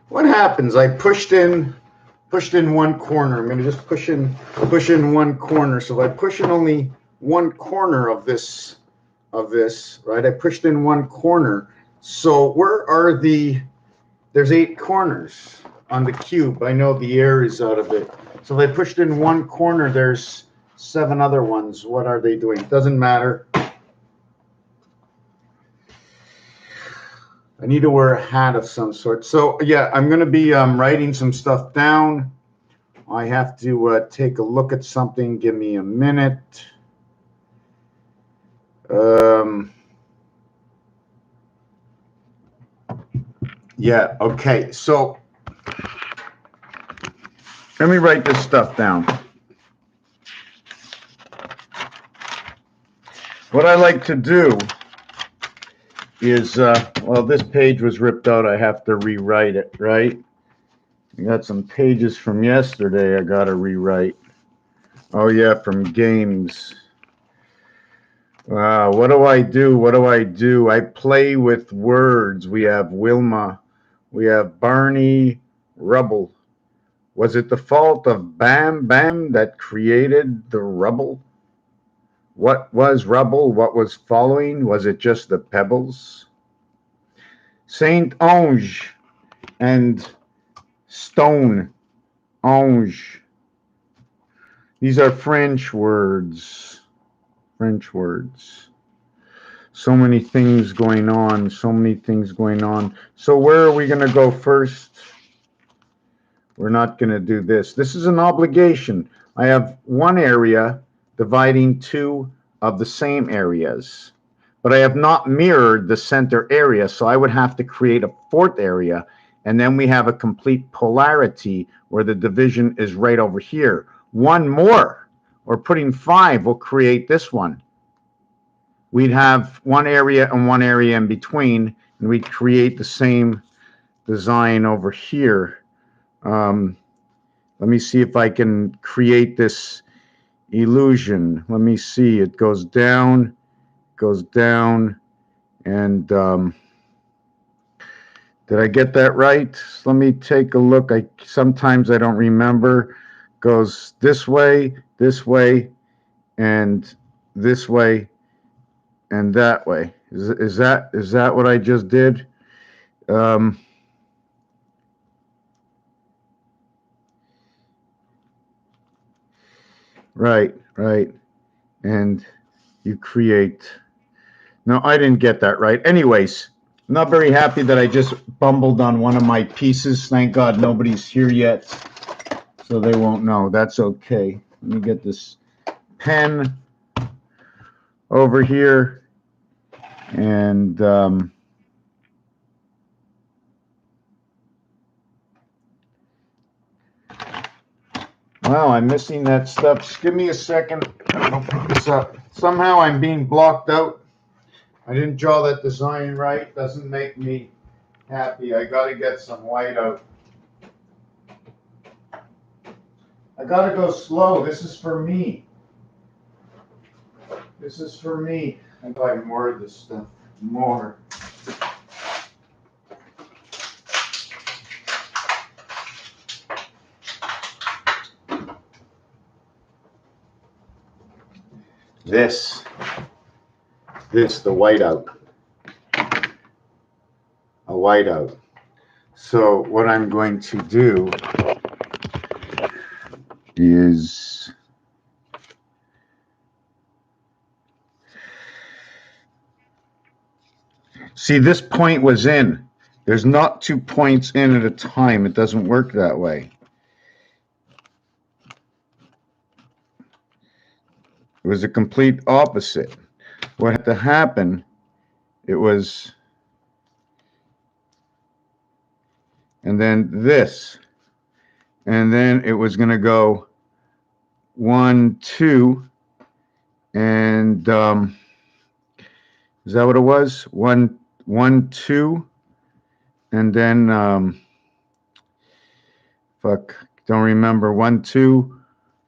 What happens? I pushed in one corner. I'm going to just push in one corner. So if I push in only one corner of this, right? I pushed in one corner. So where are there's 8 corners on the cube. I know the air is out of it. So if I pushed in one corner, there's 7 other ones. What are they doing? Doesn't matter. I need to wear a hat of some sort. So yeah, I'm going to be writing some stuff down. I have to take a look at something. Give me a minute. Yeah, okay. So let me write this stuff down. What I like to do is, well, this page was ripped out. I have to rewrite it, right? I got some pages from yesterday I got to rewrite. Oh, yeah, from games. Wow, what do I do? What do I do? I play with words. We have Wilma. We have Barney Rubble. Was it the fault of Bam Bam that created the rubble? What was rubble? What was following? Was it just the pebbles? Saint Ange and Stone Ange. These are French words. French words. So many things going on. So many things going on. So where are we going to go first? We're not going to do this. This is an obligation. I have one area dividing 2 of the same areas, but I have not mirrored the center area, so I would have to create a 4th area, and then we have a complete polarity where the division is right over here. One more, or putting 5 will create this one. We'd have one area and one area in between, and we'd create the same design over here. Let me see if I can create this illusion. Let me see. It goes down, and did I get that right? Let me take a look. Sometimes I don't remember. Goes this way, and this way, and that way. Is that what I just did? Right. And you create. No, I didn't get that right. Anyways, I'm not very happy that I just bumbled on one of my pieces. Thank God nobody's here yet. so they won't know. That's okay. Let me get this pen over here, and wow, I'm missing that stuff. Just give me a second. I'll pick this up. Somehow I'm being blocked out. I didn't draw that design right. Doesn't make me happy. I gotta get some white out. I gotta go slow. This is for me. This is for me. I buy more of this stuff. More. This, the whiteout. A whiteout. So what I'm going to do is see, this point was in. There's not 2 points in at a time. It doesn't work that way. It was a complete opposite. What had to happen, it was, and then this, and then it was going to go 1, 2, and is that what it was? 1, 1, 2, and then fuck, don't remember. 1, 2.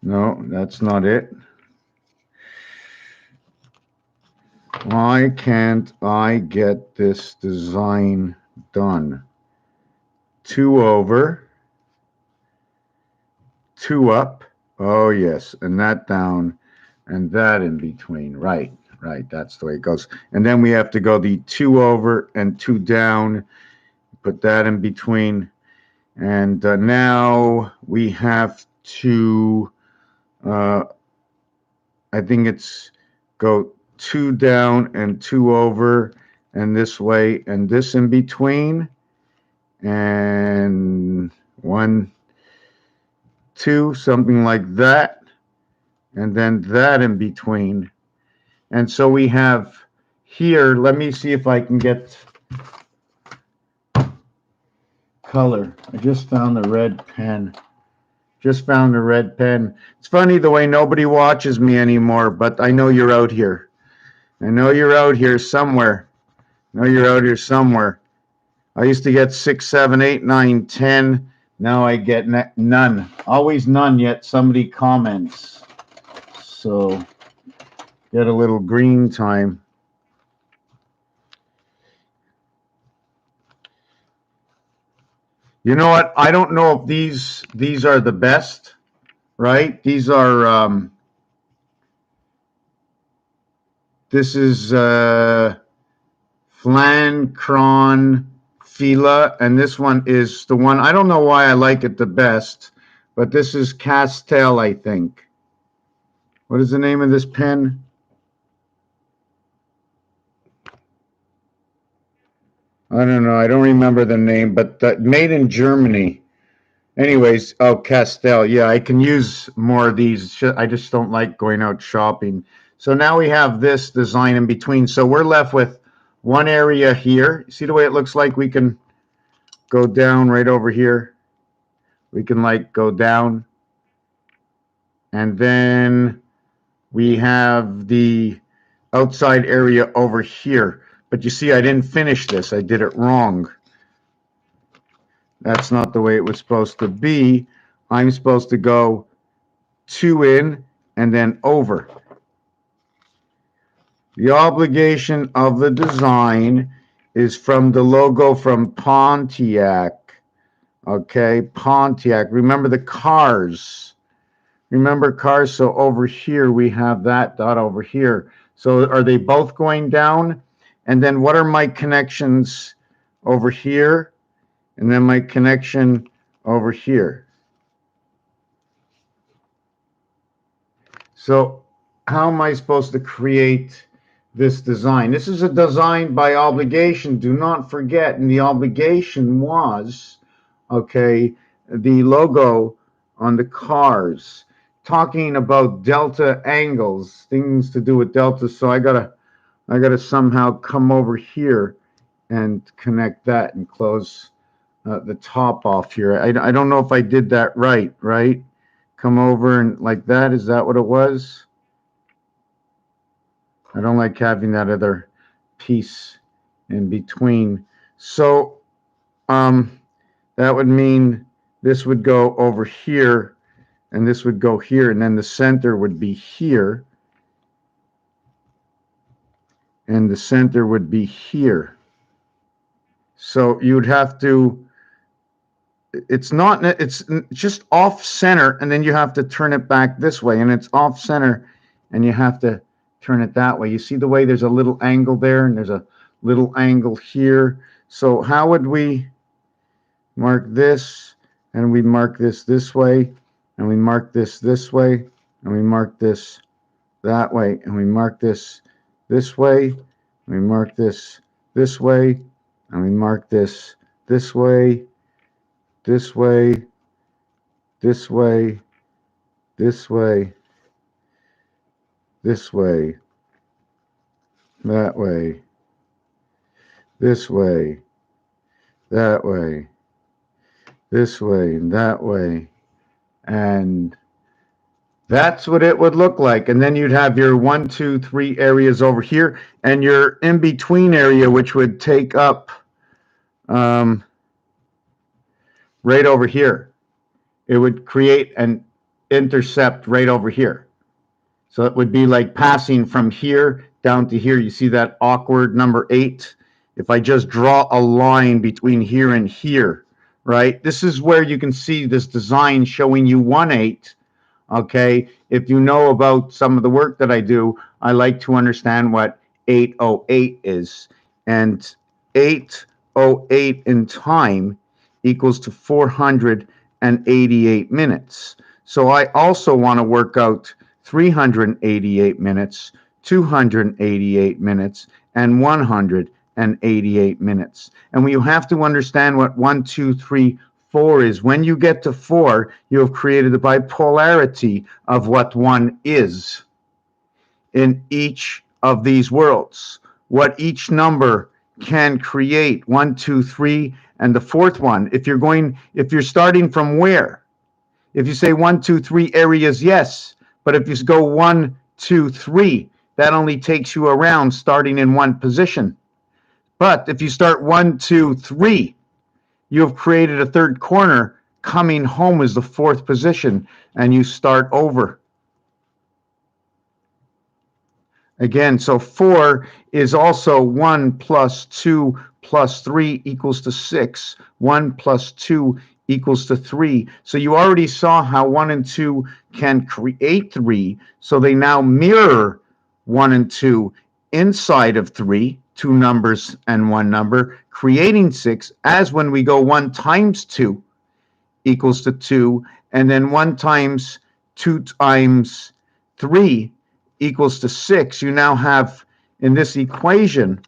No, that's not it. Why can't I get this design done? 2 over, 2 up. Oh yes, and that down, and that in between. Right, that's the way it goes. And then we have to go the 2 over and 2 down, put that in between. And now we have to, I think it's go 2 down and 2 over, and this way, and this in between, and 1, 2, something like that, and then that in between. And so we have here, let me see if I can get color. I just found the red pen. Just found the red pen. It's funny the way nobody watches me anymore, but I know you're out here. I know you're out here somewhere. I know you're out here somewhere. I used to get 6, 7, 8, 9, 10. Now I get none. Always none, yet somebody comments. So get a little green time. You know what? I don't know if these are the best, right? These are this is Flancron Fila, and this one is the one, I don't know why I like it the best, but this is Castel, I think. What is the name of this pen? I don't know. I don't remember the name, but made in Germany. Anyways, oh, Castel. Yeah, I can use more of these. I just don't like going out shopping. So now we have this design in between. So we're left with one area here. See the way it looks like we can go down right over here? We can like go down. And then we have the outside area over here. But you see, I didn't finish this. I did it wrong. That's not the way it was supposed to be. I'm supposed to go 2 in and then over. The obligation of the design is from the logo from Pontiac. Okay, Pontiac. Remember the cars. Remember cars? So over here we have that dot over here. So are they both going down? And then what are my connections over here? And then my connection over here. So how am I supposed to create this design? This is a design by obligation. Do not forget. And the obligation was, okay, the logo on the cars, talking about delta angles, things to do with delta. So I gotta somehow come over here and connect that and close the top off here. I don't know if I did that right, right? Come over and like that. Is that what it was? I don't like having that other piece in between. So that would mean this would go over here and this would go here, and then the center would be here and the center would be here. So you would have to, it's just off center, and then you have to turn it back this way, and it's off center and you have to turn it that way. You see the way there's a little angle there and there's a little angle here. So how would we mark this? And we mark this way, and we mark this way, and we mark this that way, and we mark this way, and we mark this way, and we mark this way, this way, this way, this way, this way, that way, this way, that way, this way, and that way. And that's what it would look like. And then you'd have your 1, 2, 3 areas over here, and your in-between area, which would take up right over here. It would create an intercept right over here. So it would be like passing from here down to here. You see that awkward number 8? If I just draw a line between here and here, right? This is where you can see this design showing you 1/8. Okay, if you know about some of the work that I do, I like to understand what 808 is. And 808 in time equals to 488 minutes. So I also want to work out 388 minutes, 288 minutes, and 188 minutes. And you have to understand what 1, 2, 3, 4 is. When you get to 4, you have created the bipolarity of what 1 is in each of these worlds. What each number can create, 1, 2, 3, and the fourth one. If you're starting from where? If you say 1, 2, 3 areas, yes. But if you go 1, 2, 3, that only takes you around starting in one position. But if you start 1, 2, 3, you have created a third corner. Coming home is the fourth position, and you start over. Again, so 4 is also 1 plus 2 plus 3 equals to 6. 1 plus 2 equals to 3. So you already saw how 1 and 2 can create 3. So they now mirror 1 and 2 inside of 3, 2 numbers and 1 number, creating 6, as when we go 1 times 2 equals to 2, and then 1 times 2 times 3 equals to 6. You now have in this equation,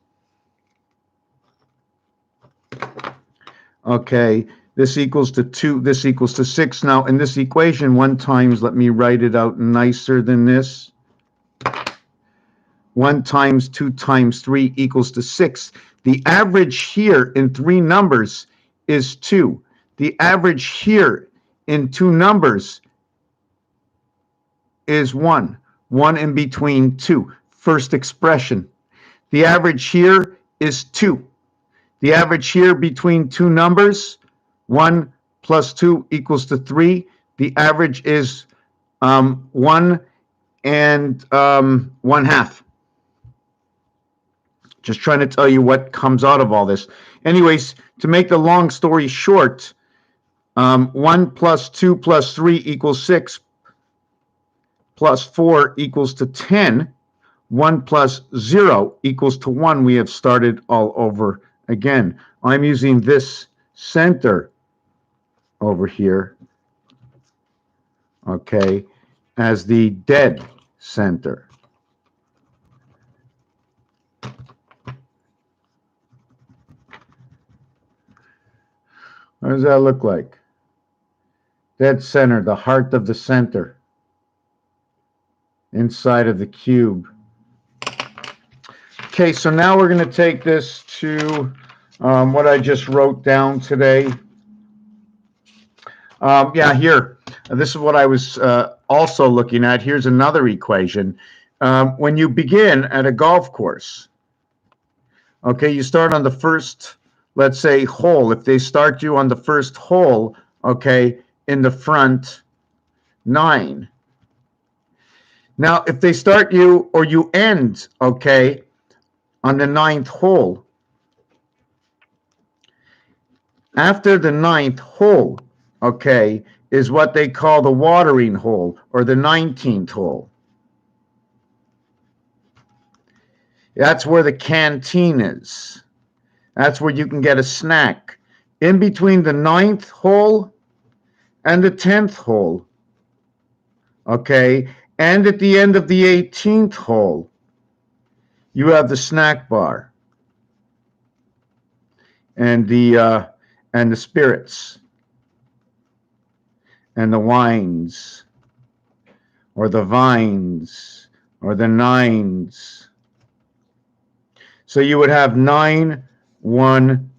okay, this equals to 2, this equals to 6. Now in this equation, 1 times, let me write it out nicer than this. 1 times 2 times 3 equals to 6. The average here in 3 numbers is 2. The average here in 2 numbers is 1. 1 in between 2. First expression. The average here is 2. The average here between 2 numbers, 1 plus 2 equals to 3. The average is 1 and 1/2. Just trying to tell you what comes out of all this. Anyways, to make the long story short, 1 plus 2 plus 3 equals 6, plus 4 equals to 10. 1 plus 0 equals to 1. We have started all over again. I'm using this center over here, okay, as the dead center. What does that look like? Dead center, the heart of the center, inside of the cube. Okay, so now we're going to take this to what I just wrote down today. Yeah, here. This is what I was also looking at. Here's another equation. When you begin at a golf course, okay, you start on the first, let's say, hole. If they start you on the first hole, okay, in the front 9. Now, if they start you or you end, okay, on the 9th hole, after the 9th hole, okay, is what they call the watering hole or the 19th hole. That's where the canteen is. That's where you can get a snack. In between the 9th hole and the 10th hole, okay, and at the end of the 18th hole, you have the snack bar and the spirits and the wines or the vines or the nines. So you would have 9, 1,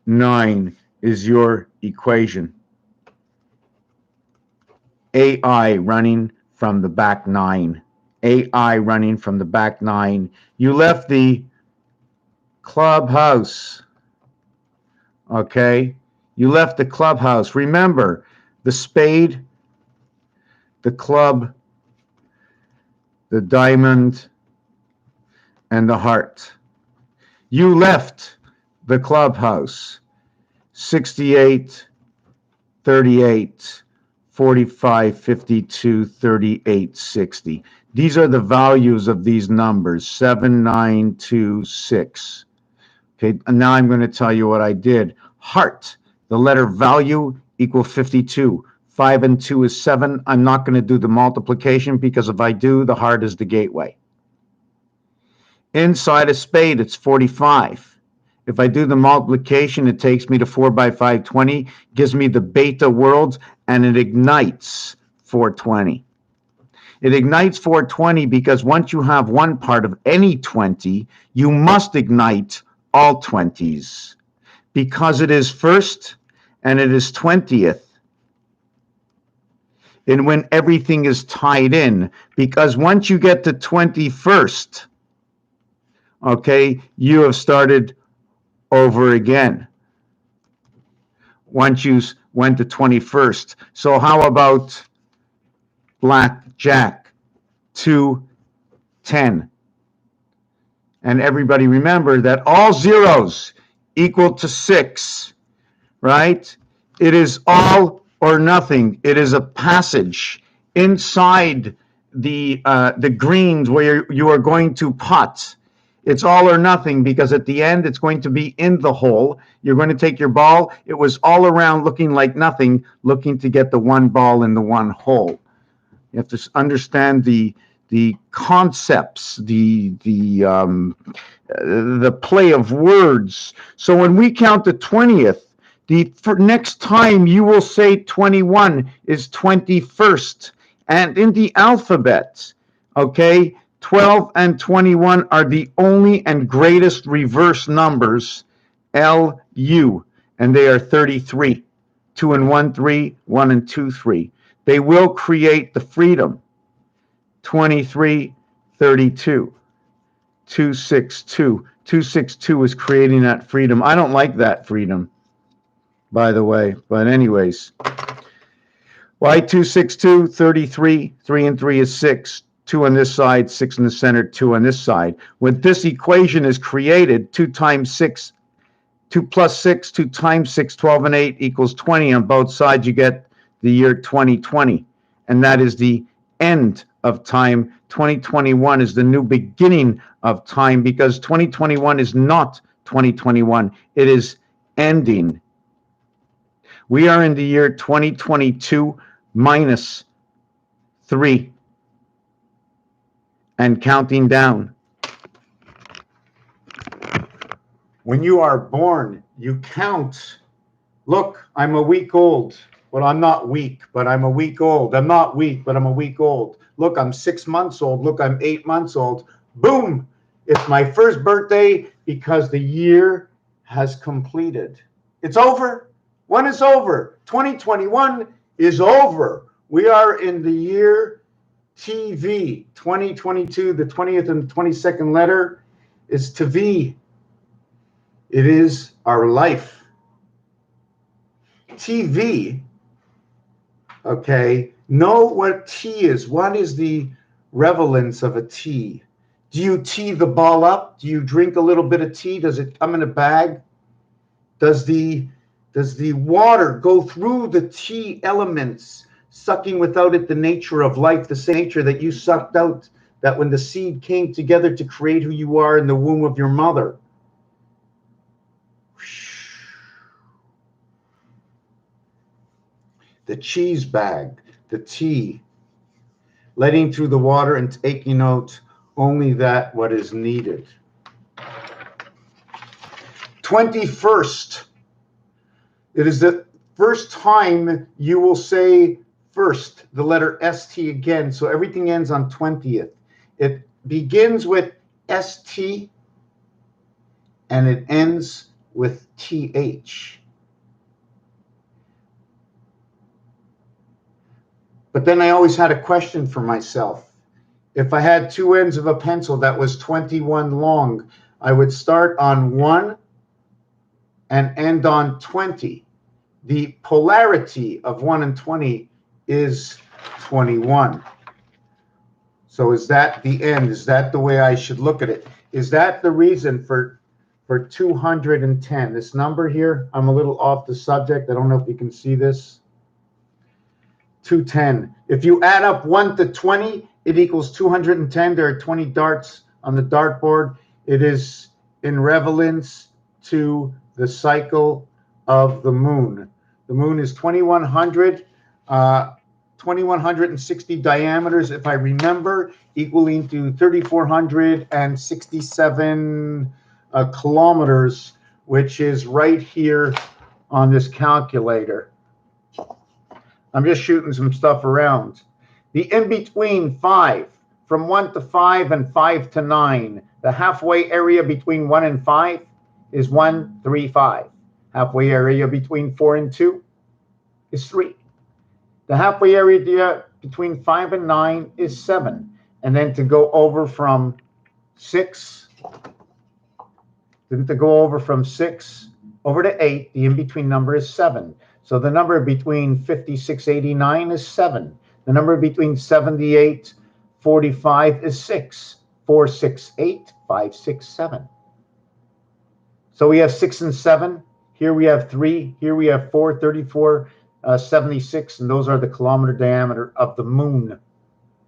9 is your equation. AI running from the back 9. AI running from the back 9. You left the clubhouse. Okay? You left the clubhouse. Remember, the spade, the club, the diamond, and the heart. You left the clubhouse. 68, 38, 45, 52, 38, 60. These are the values of these numbers, 7, 9, 2, 6. Okay, and now I'm going to tell you what I did. Heart, the letter value equal 52. 5 and 2 is 7. I'm not going to do the multiplication because if I do, the heart is the gateway. Inside a spade, it's 45. If I do the multiplication, it takes me to 4 by 520, gives me the beta worlds, and it ignites 420. It ignites 420 because once you have one part of any 20, you must ignite all 20s because it is first and it is 20th. And when everything is tied in, because once you get to 21st, okay, you have started over again. Once you went to 21st. So how about blackjack? 2, 10. And everybody remember that all zeros equal to 6, right? It is all or nothing. It is a passage inside the greens where you are going to putt. It's all or nothing because at the end it's going to be in the hole. You're going to take your ball. It was all around looking like nothing, looking to get the one ball in the one hole. You have to understand the concepts, the play of words. So when we count the 20th, for next time you will say 21 is 21st. And in the alphabet, okay, 12 and 21 are the only and greatest reverse numbers, LU, and they are 33. 2 and 1, 3, 1 and 2, 3. They will create the freedom. 23, 32, 262. 262 is creating that freedom. I don't like that freedom, by the way. But anyways, why 262, 33, 3 and 3 is 6. 2 on this side, 6 in the center, 2 on this side. When this equation is created, 2 times 6, 2 plus 6, 2 times 6, 12 and 8 equals 20. On both sides, you get the year 2020. And that is the end of time. 2021 is the new beginning of time because 2021 is not 2021. It is ending. We are in the year 2022 minus 3 and counting down. When you are born, you count. Look, I'm a week old. Well, I'm not weak, but I'm a week old. I'm not weak, but I'm a week old. Look, I'm 6 months old. Look, I'm 8 months old. Boom! It's my first birthday because the year has completed. It's over. When is over? 2021 is over. We are in the year TV 2022. The 20th and 22nd letter is TV. It is our life. TV. Okay, know what T is. What is the relevance of a tea? Do you tee the ball up? Do you drink a little bit of tea? Does it come in a bag? Does the water go through the tea elements, sucking without it the nature of life, the same nature that you sucked out, that when the seed came together to create who you are in the womb of your mother? The cheese bag, the tea, letting through the water and taking out only that what is needed. 21st. It is the first time you will say first, the letter ST again. So everything ends on 20th. It begins with ST and it ends with TH. But then I always had a question for myself. If I had two ends of a pencil that was 21 long, I would start on 1 and end on 20. The polarity of 1 and 20 is 21. So is that the end? Is that the way I should look at it? Is that the reason for 210? This number here, I'm a little off the subject. I don't know if you can see this. 210. If you add up 1 to 20, it equals 210. There are 20 darts on the dartboard. It is in relevance to the cycle of the moon. The moon is 2160 diameters, if I remember, equaling to 3,467 kilometers, which is right here on this calculator. I'm just shooting some stuff around. The in-between 5, from 1 to 5 and 5 to 9. The halfway area between 1 and 5 is 1, 3, 5. Halfway area between 4 and 2 is 3. The halfway area between 5 and 9 is 7. And then to go over from 6, over to 8, the in-between number is 7. So the number between 5689 is 7. The number between 7845 is 6. 468, 567. So we have 6 and 7. Here we have 3. Here we have 4, 34, 76. And those are the kilometer diameter of the moon,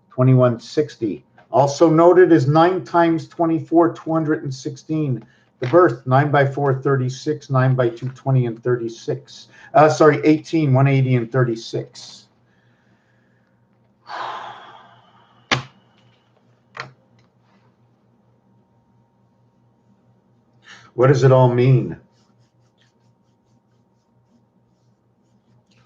2160. Also noted is 9 times 24, 216. The birth, 9 by 4, 36, 9 by 2, 20, and 36. 18, 180, and 36. What does it all mean?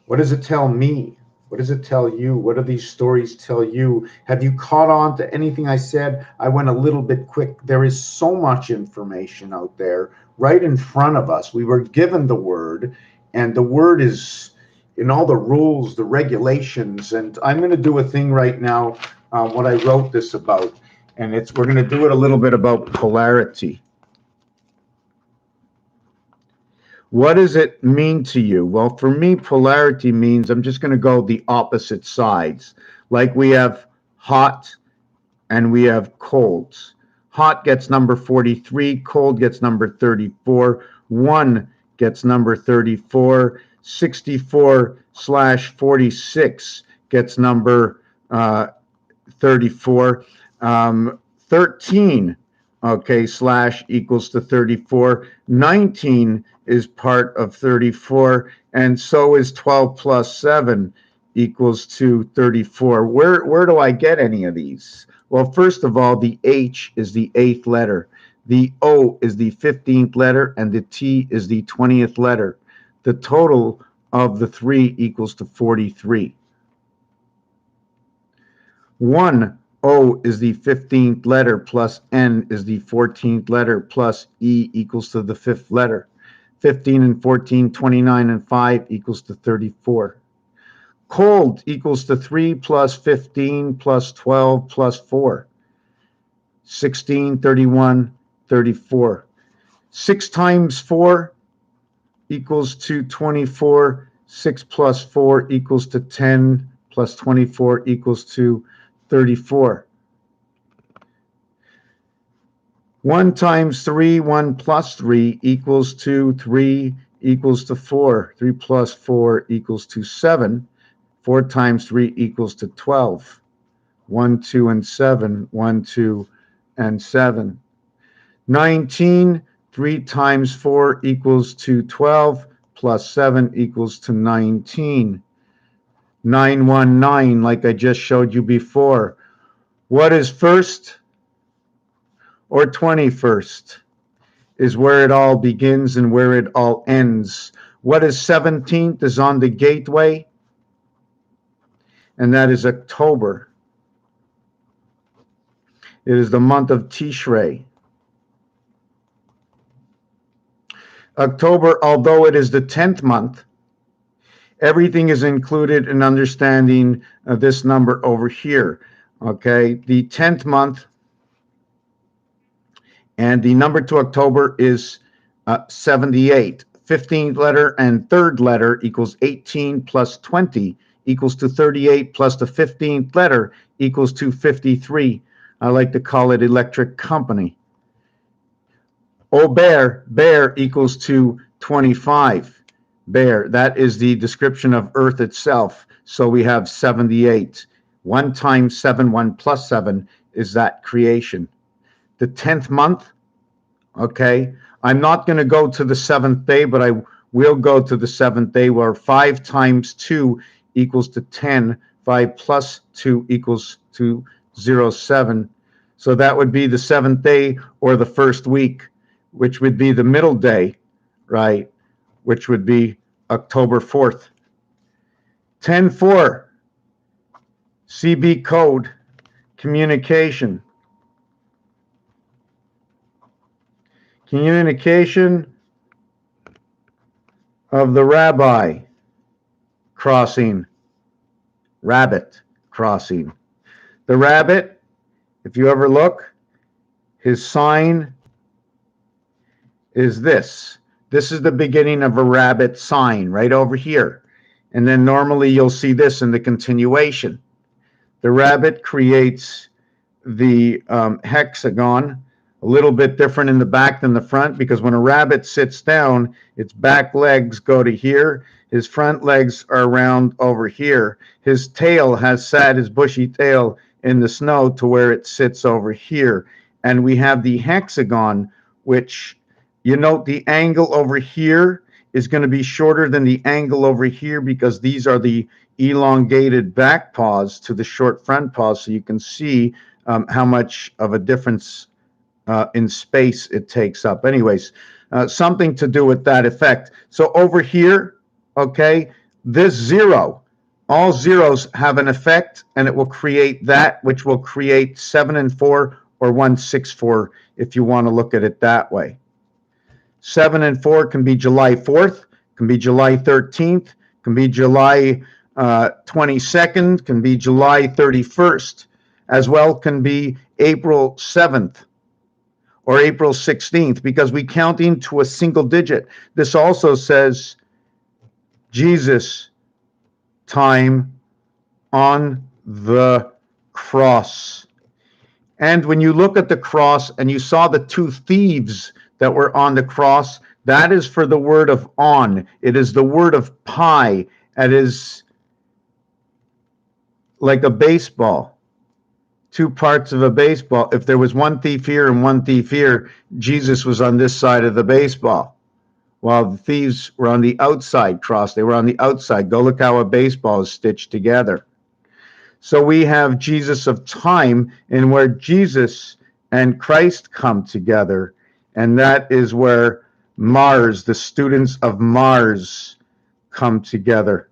What does it tell me? What does it tell you? What do these stories tell you? Have you caught on to anything I said? I went a little bit quick. There is so much information out there right in front of us. We were given the word, and the word is in all the rules, the regulations. And I'm going to do a thing right now, what I wrote this about. And we're going to do it a little bit about polarity. What does it mean to you? Well, for me, polarity means I'm just going to go the opposite sides. Like we have hot and we have cold. Hot gets number 43, cold gets number 34, 1 gets number 34, 64/46 gets number 34, 13, okay, slash equals to 34, 19 is part of 34, and so is 12 plus 7 equals to 34. Where do I get any of these? Well, first of all, the H is the 8th letter, the O is the 15th letter, and the T is the 20th letter. The total of the 3 equals to 43. 1 O is the 15th letter plus N is the 14th letter plus E equals to the 5th letter. 15 and 14, 29 and 5 equals to 34. Cold equals to 3 plus 15 plus 12 plus 4. 16, 31, 34. 6 times 4 equals to 24. 6 plus 4 equals to 10 plus 24 equals to 34. 1 times 3, 1 plus 3 equals to 3 equals to 4. 3 plus 4 equals to 7. 4 times 3 equals to 12. 1, 2, and 7. 1, 2, and 7. 19. 3 times 4 equals to 12, plus 7 equals to 19. 919, like I just showed you before. What is first or 21st is where it all begins and where it all ends. What is 17th is on the gateway, and that is October. It is the month of Tishrei. October, although it is the 10th month, everything is included in understanding this number over here. Okay, the 10th month and the number to October is 78. 15th letter and 3rd letter equals 18 plus 20 equals to 38 plus the 15th letter equals to 53. I like to call it electric company. Bear equals to 25. Bear, that is the description of Earth itself. So we have 78. 1 times 7, 1 plus 7 is that creation. The 10th month, okay, I'm not going to go to the 7th day, but I will go to the 7th day, where 5 times 2 equals to 10. 5 plus 2 equals to 07. So that would be the 7th day or the first week, which would be the middle day, right, which would be October 4th. 10-4, CB code, communication. Communication of the rabbi crossing, rabbit crossing. The rabbit, if you ever look, his sign is this. This is the beginning of a rabbit sign right over here. And then normally you'll see this in the continuation. The rabbit creates the hexagon, a little bit different in the back than the front, because when a rabbit sits down, its back legs go to here. His front legs are around over here. His tail has sat, his bushy tail, in the snow to where it sits over here. And we have the hexagon, which, you note the angle over here is going to be shorter than the angle over here, because these are the elongated back paws to the short front paws. So you can see how much of a difference in space it takes up. Anyways, something to do with that effect. So over here, okay, this 0, all zeros have an effect, and it will create that, which will create 7 and 4 or 1, 6, 4, if you want to look at it that way. 7 and 4 can be July 4th, can be July 13th, can be July 22nd, can be July 31st, as well can be April 7th or April 16th, because we counting to a single digit. This also says Jesus' time on the cross. And when you look at the cross and you saw the 2 thieves that were on the cross, that is for the word of on. It is the word of pi. It is like a baseball, 2 parts of a baseball. If there was 1 thief here and 1 thief here, Jesus was on this side of the baseball, while the thieves were on the outside cross. They were on the outside. Go look how a baseball is stitched together. So we have Jesus of time, and where Jesus and Christ come together, and that is where Mars, the students of Mars, come together.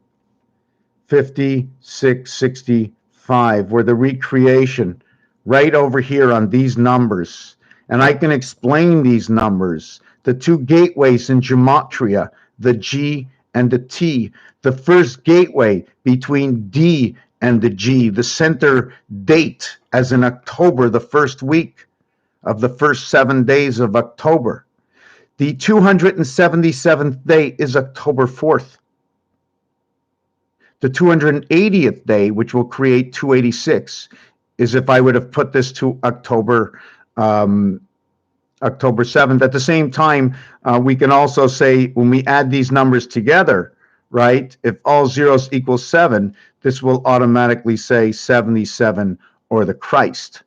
5665, where the recreation right over here on these numbers. And I can explain these numbers. The two gateways in gematria, the G and the T. The first gateway between D and the G, the center date as in October, the first week of the first 7 days of October. The 277th day is October 4th. The 280th day, which will create 286, is if I would have put this to October 7th. At the same time, we can also say when we add these numbers together, right, if all zeros equal 7, this will automatically say 77 or the Christ.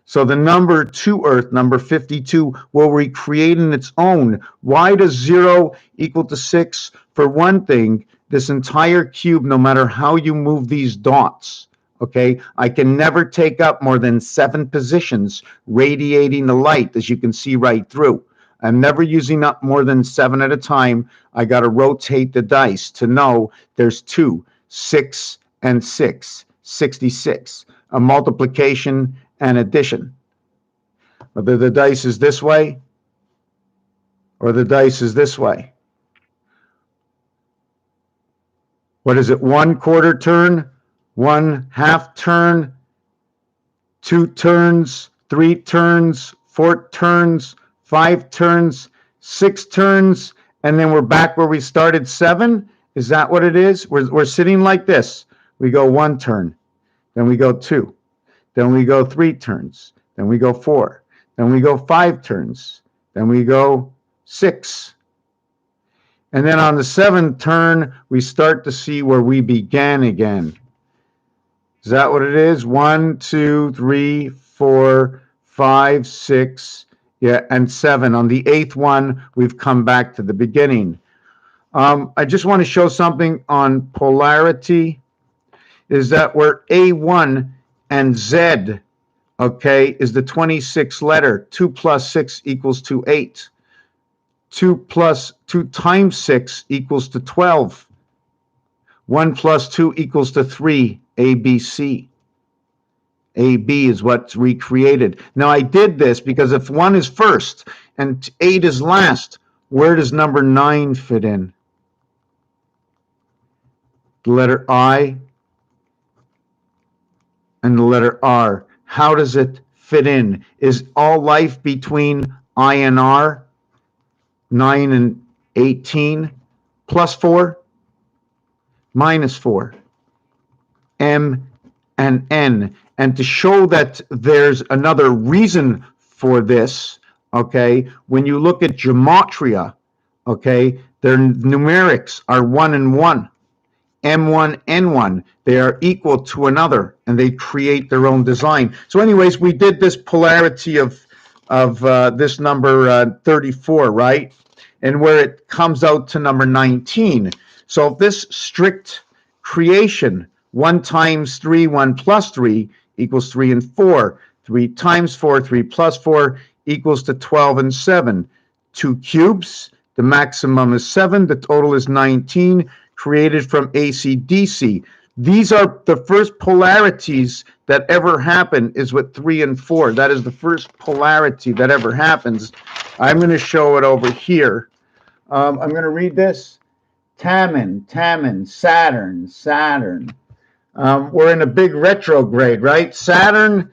So the number 2 Earth, number 52, will recreate in its own. Why does 0 equal to 6? For one thing, this entire cube, no matter how you move these dots, okay, I can never take up more than 7 positions radiating the light, as you can see right through. I'm never using up more than 7 at a time. I got to rotate the dice to know there's 2, 6, and 6, 66, a multiplication and addition. Whether the dice is this way or the dice is this way. What is it? 1/4 turn, 1/2 turn, 2 turns, 3 turns, 4 turns, 5 turns, 6 turns, and then we're back where we started, 7. Is that what it is? We're sitting like this. We go 1 turn, then we go 2, then we go 3 turns, then we go 4, then we go 5 turns, then we go 6. And then on the 7th turn, we start to see where we began again. Is that what it is? 1, 2, 3, 4, 5, 6, yeah, and 7. On the 8th one, we've come back to the beginning. I just want to show something on polarity, is that where A1 and Z, okay, is the 26th letter. 2 plus 6 equals to 8. 2 times 6 equals to 12. 1 plus 2 equals to 3, ABC. AB is what's recreated. Now I did this because if 1 is first and 8 is last, where does number 9 fit in? The letter I and the letter R. How does it fit in? Is all life between I and R 9 and 18 plus 4 minus 4, M and N? And to show that there's another reason for this, okay, when you look at gematria, okay, their numerics are 1 and 1, M1, N1. They are equal to another, and they create their own design. So anyways, we did this polarity of this number 34, right? And where it comes out to number 19. So this strict creation, 1 times 3, 1 plus 3 equals 3 and 4. 3 times 4, 3 plus 4 equals to 12 and 7. 2 cubes, the maximum is 7, the total is 19, created from AC/DC. These are the first polarities that ever happen is with 3 and 4. That is the first polarity that ever happens. I'm going to show it over here. I'm going to read this. Tammon, Saturn. We're in a big retrograde, right? Saturn,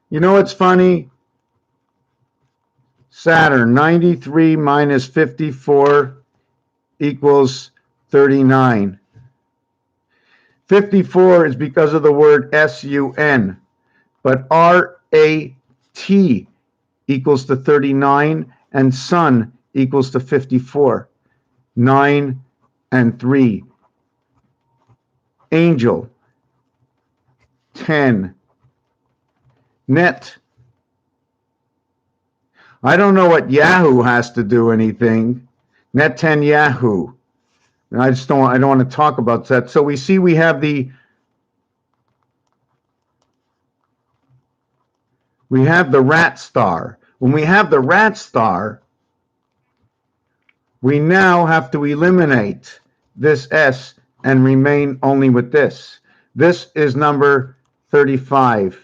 you know what's funny? Saturn, 93 minus 54 equals 39. 54 is because of the word SUN, but RAT equals to 39, and sun equals to 54. 9 and 3. Angel, 10. Net. I don't know what Yahoo has to do anything. Net 10 Yahoo. And I don't want to talk about that. So we see we have the rat star. When we have the rat star, we now have to eliminate this S and remain only with this. This is number 35.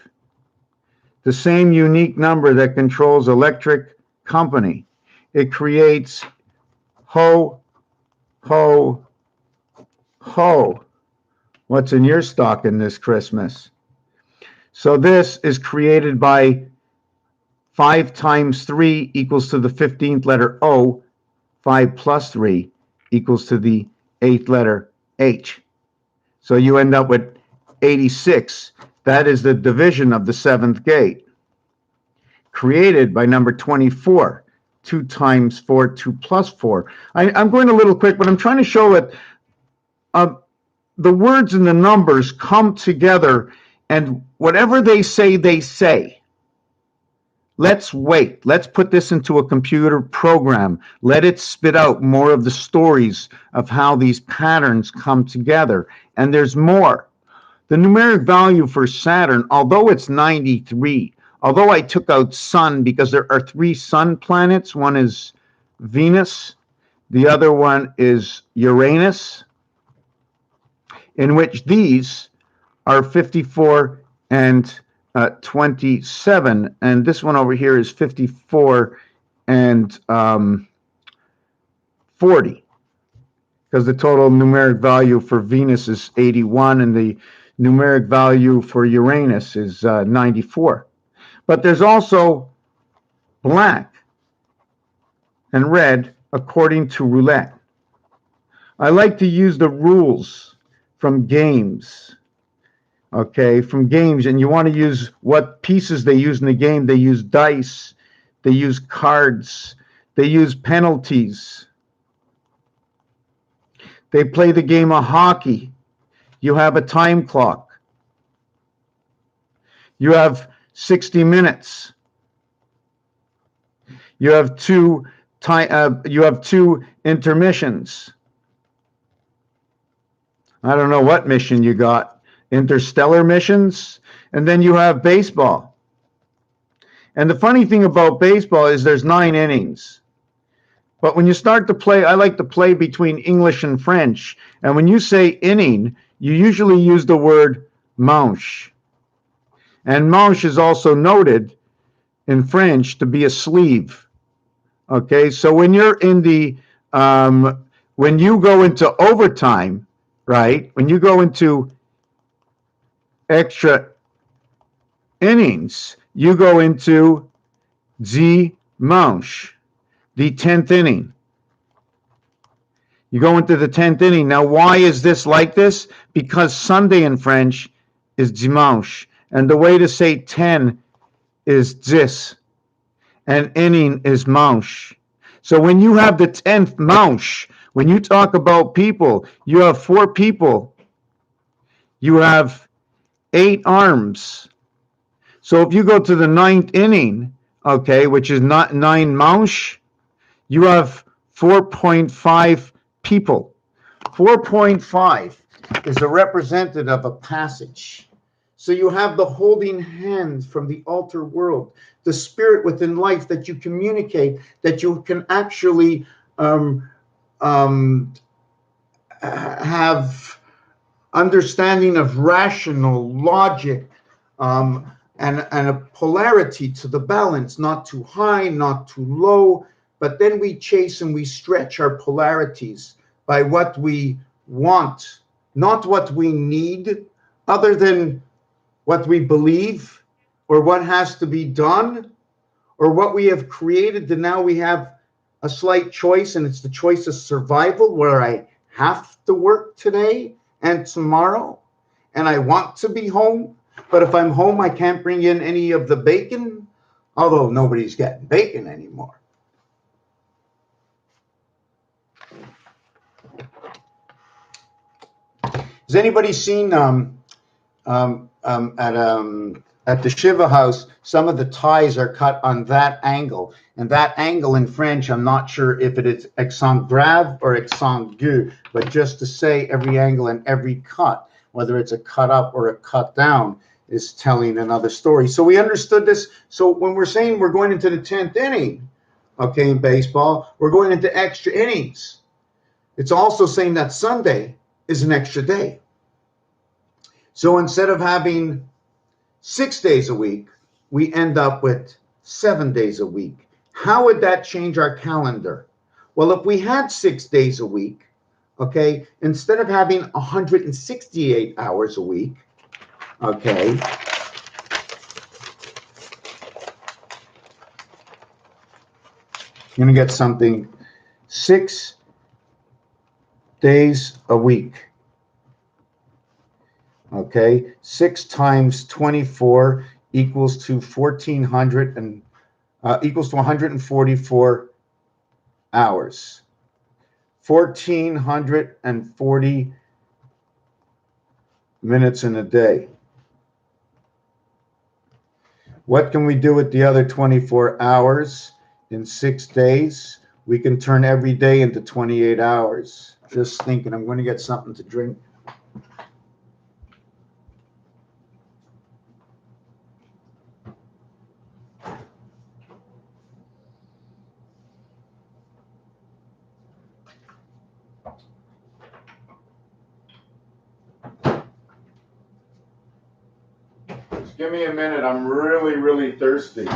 The same unique number that controls electric company. It creates ho, ho, ho. What's in your stocking this Christmas? So this is created by 5 times 3 equals to the 15th letter O. 5 plus 3 equals to the 8th letter H. So you end up with 86. That is the division of the 7th gate. Created by number 24. 2 times 4, 2 plus 4. I'm going a little quick, but I'm trying to show that the words and the numbers come together, and whatever they say, they say. Let's wait. Let's put this into a computer program. Let it spit out more of the stories of how these patterns come together. And there's more. The numeric value for Saturn, although it's 93, although I took out Sun because there are 3 sun planets, one is Venus, the other one is Uranus, in which these are 54 and 27, and this one over here is 54 and 40, because the total numeric value for Venus is 81 and the numeric value for Uranus is 94. But there's also black and red according to roulette. I like to use the rules from games. Okay, from games, and you want to use what pieces they use in the game. They use dice, they use cards, they use penalties. They play the game of hockey. You have a time clock. You have 60 minutes. You have two intermissions. I don't know what mission you got. Interstellar missions, and then you have baseball. And the funny thing about baseball is there's 9 innings. But when you start to play, I like to play between English and French. And when you say inning, you usually use the word manche. And manche is also noted in French to be a sleeve. Okay, so when you're in the, when you go into overtime, right, when you go into extra innings, you go into the manche, the 10th inning. You go into the 10th inning. Now, why is this like this? Because Sunday in French is dimanche, and the way to say 10 is 10, and inning is manche. So when you have the 10th manche, when you talk about people, you have 4 people. You have 8 arms. So if you go to the 9th inning, okay, which is not 9 manche, you have 4.5 people. 4.5 is a representative of a passage. So you have the holding hands from the altar world, the spirit within life that you communicate, that you can actually have understanding of rational logic, and a polarity to the balance, not too high, not too low. But then we chase and we stretch our polarities by what we want, not what we need, other than what we believe or what has to be done or what we have created. And now we have a slight choice, and it's the choice of survival, where I have to work today and tomorrow, and I want to be home, but if I'm home, I can't bring in any of the bacon, although nobody's getting bacon anymore. Has anybody seen at the Shiva house, some of the ties are cut on that angle, and that angle in French, I'm not sure if it is accent grave or accent aigu, but just to say every angle and every cut, whether it's a cut up or a cut down, is telling another story. So we understood this. So when we're saying we're going into the 10th inning, okay, in baseball, we're going into extra innings. It's also saying that Sunday is an extra day. So instead of having 6 days a week, we end up with 7 days a week. How would that change our calendar? Well, if we had 6 days a week, okay, instead of having 168 hours a week, okay, you're going to get something 6 days a week. Okay, 6 times 24 equals to 1,400 and equals to 144 hours. 1,440 minutes in a day. What can we do with the other 24 hours in 6 days? We can turn every day into 28 hours. Just thinking, I'm going to get something to drink. Just give me a minute. I'm really, really thirsty.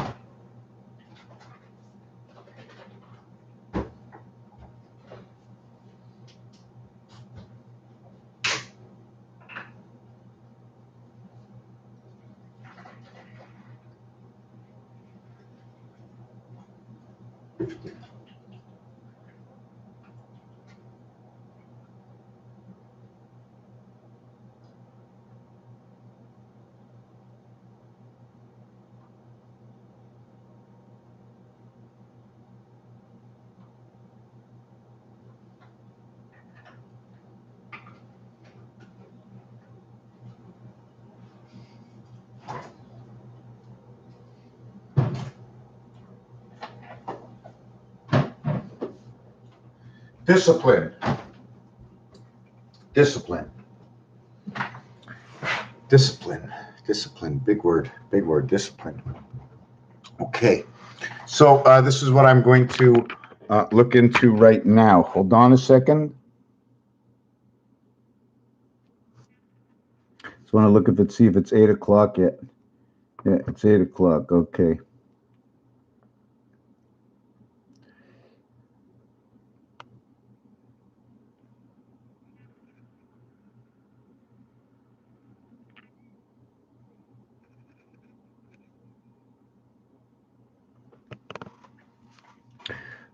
Discipline. Discipline. Discipline. Discipline. Big word. Big word. Discipline. Okay. So this is what I'm going to look into right now. Hold on a second. Just want to look if see if it's 8 o'clock yet. Yeah, it's 8 o'clock. Okay.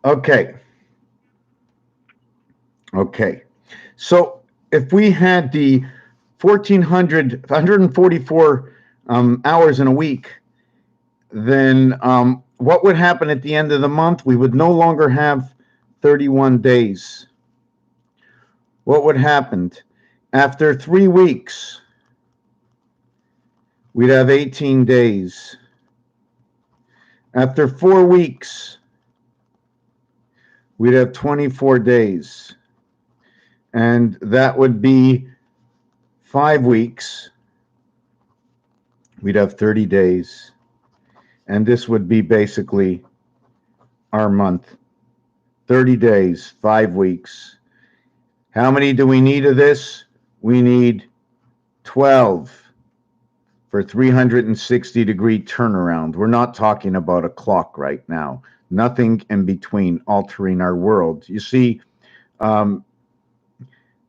Okay. Okay. So if we had the 1,444 hours in a week, then what would happen at the end of the month? We would no longer have 31 days. What would happen? After 3 weeks, we'd have 18 days. After 4 weeks, we'd have 24 days. And that would be 5 weeks. We'd have 30 days. And this would be basically our month. 30 days, 5 weeks. How many do we need of this? We need 12 for 360-degree turnaround. We're not talking about a clock right now. Nothing in between altering our world. You see,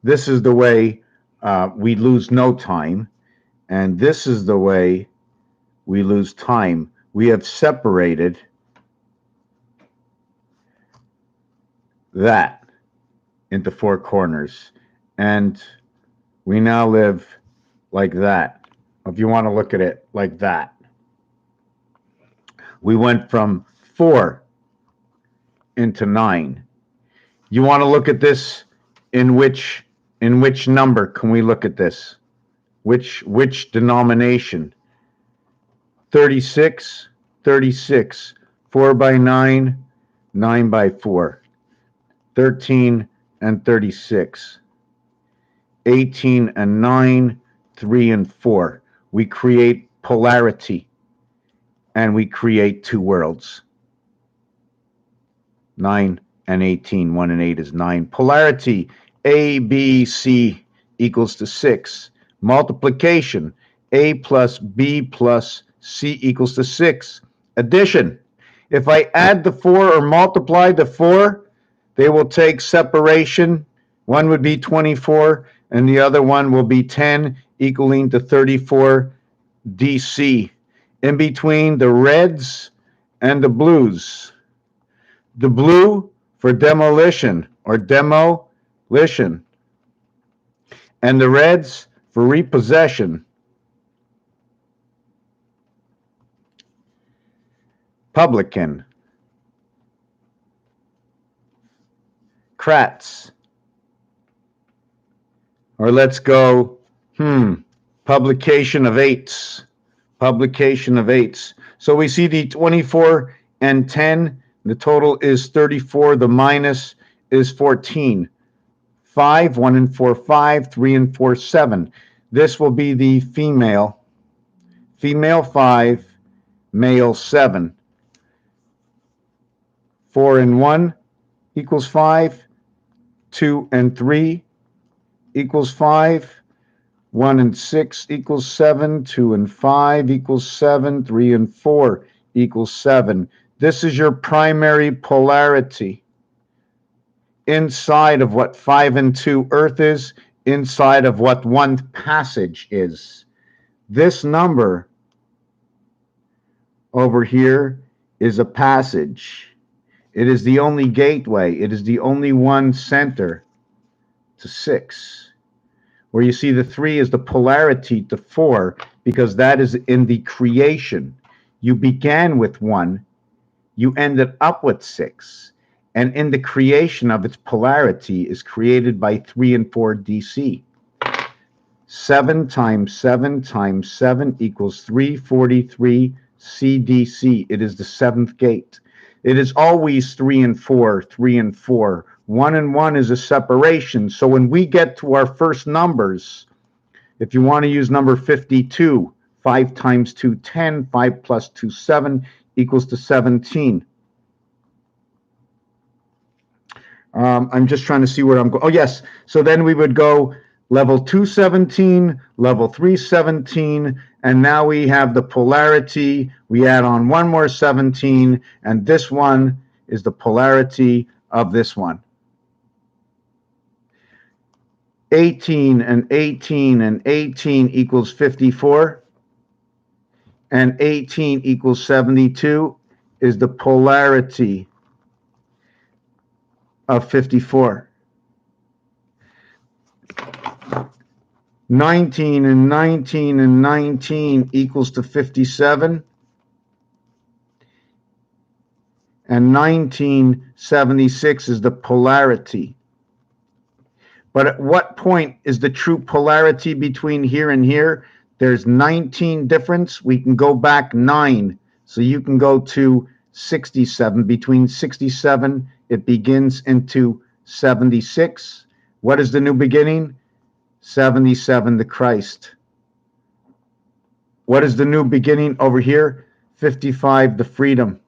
this is the way we lose no time, and this is the way we lose time. We have separated that into 4 corners, and we now live like that. If you want to look at it like that, we went from 4 into 9. You want to look at this in which number can we look at this? Which denomination? 36, 36, 4 by 9, 9 by 4, 13 and 36, 18 and 9, 3 and 4. We create polarity, and we create 2 worlds. 9 and 18. 1 and 8 is 9. Polarity, A, B, C equals to 6. Multiplication, A plus B plus C equals to 6. Addition, if I add the 4 or multiply the 4, they will take separation. One would be 24, and the other one will be 10, equaling to 34 DC. In between the reds and the blues. The blue for demolition or demolition, and the reds for repossession. Publican. Crats. Or let's go, publication of eights. Publication of eights. So we see the 24 and 10. The total is 34. The minus is 14. 5, 1 and 4, 5, 3 and 4, 7. This will be the female. Female 5, male 7. 4 and 1 equals 5. 2 and 3 equals 5. 1 and 6 equals 7. 2 and 5 equals 7. 3 and 4 equals 7. This is your primary polarity. Inside of what 5 and 2 Earth is, inside of what 1 passage is. This number over here is a passage. It is the only gateway. It is the only one center to 6. Where you see the 3 is the polarity to 4, because that is in the creation. You began with 1, you ended up with 6. And in the creation of its polarity is created by 3 and 4 DC. 7 times 7 times 7 equals 343 CDC. It is the 7th gate. It is always 3 and 4, 3 and 4. 1 and 1 is a separation. So when we get to our first numbers, if you want to use number 52, 5 times 2, 10, 5 plus 2, 7 equals to 17. I'm just trying to see where I'm going. Oh, yes. So then we would go level 2, 17, level 3, 17, and now we have the polarity. We add on one more 17, and this one is the polarity of this one. 18 and 18 and 18 equals 54, and 18 equals 72 is the polarity of 54. 19 and 19 and 19 equals to 57. And 1976 is the polarity. But at what point is the true polarity between here and here? There's 19 difference. We can go back 9. So you can go to 67. Between 67, it begins into 76. What is the new beginning? 77, the Christ. What is the new beginning over here? 55, the freedom.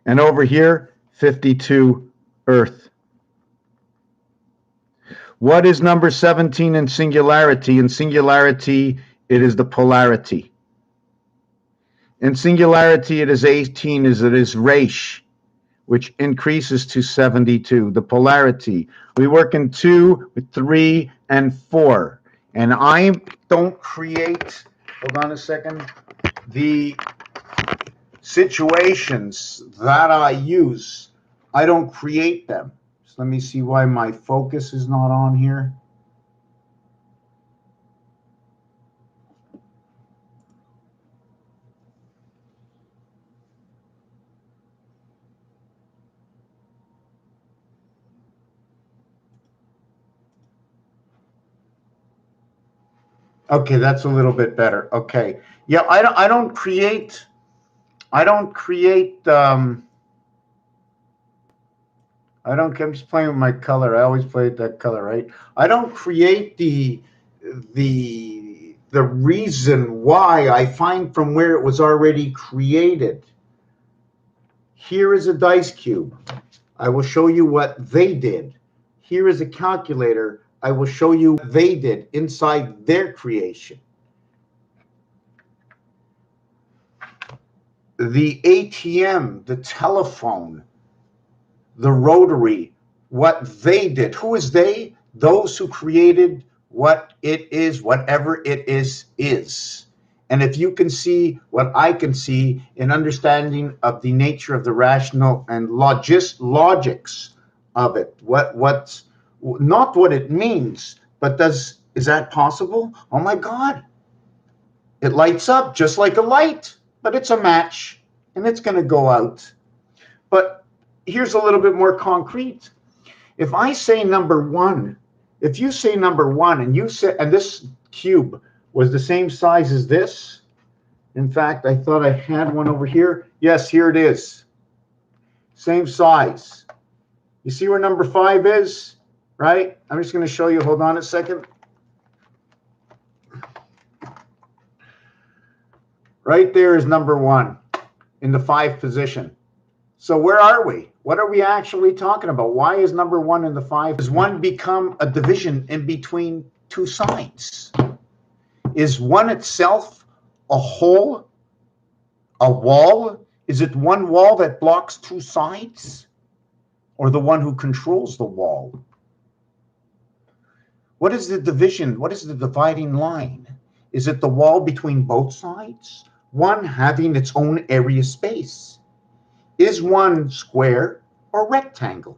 And over here, 52, earth. What is number 17 in singularity? In singularity, it is the polarity. In singularity, it is 18, as it is REICHE, which increases to 72, the polarity. We work in 2, with 3, and 4. And I don't create, hold on a second, the situations that I use. I don't create them. So let me see why my focus is not on here. Okay, that's a little bit better. Okay. Yeah, I don't create I'm just playing with my color. I always play with that color, right? I don't create the reason why. I find from where it was already created. Here is a dice cube. I will show you what they did. Here is a calculator. I will show you what they did inside their creation. The ATM, the telephone, the rotary, what they did. Who is they? Those who created what it is, whatever it is. And if you can see what I can see in understanding of the nature of the rational and logics of it, what's not what it means, but is that possible? Oh my God. It lights up just like a light, but it's a match and it's going to go out. But here's a little bit more concrete. If I say number one, if you say number one and you say, and this cube was the same size as this. In fact, I thought I had one over here. Yes, here it is. Same size. You see where number 5 is, right? I'm just going to show you. Hold on a second. Right there is number 1 in the 5 position. So where are we? What are we actually talking about? Why is number 1 in the 5? Does 1 become a division in between 2 sides? Is 1 itself a hole, a wall? Is it one wall that blocks 2 sides? Or the one who controls the wall? What is the division? What is the dividing line? Is it the wall between both sides? 1 having its own area space? Is 1 square or rectangle?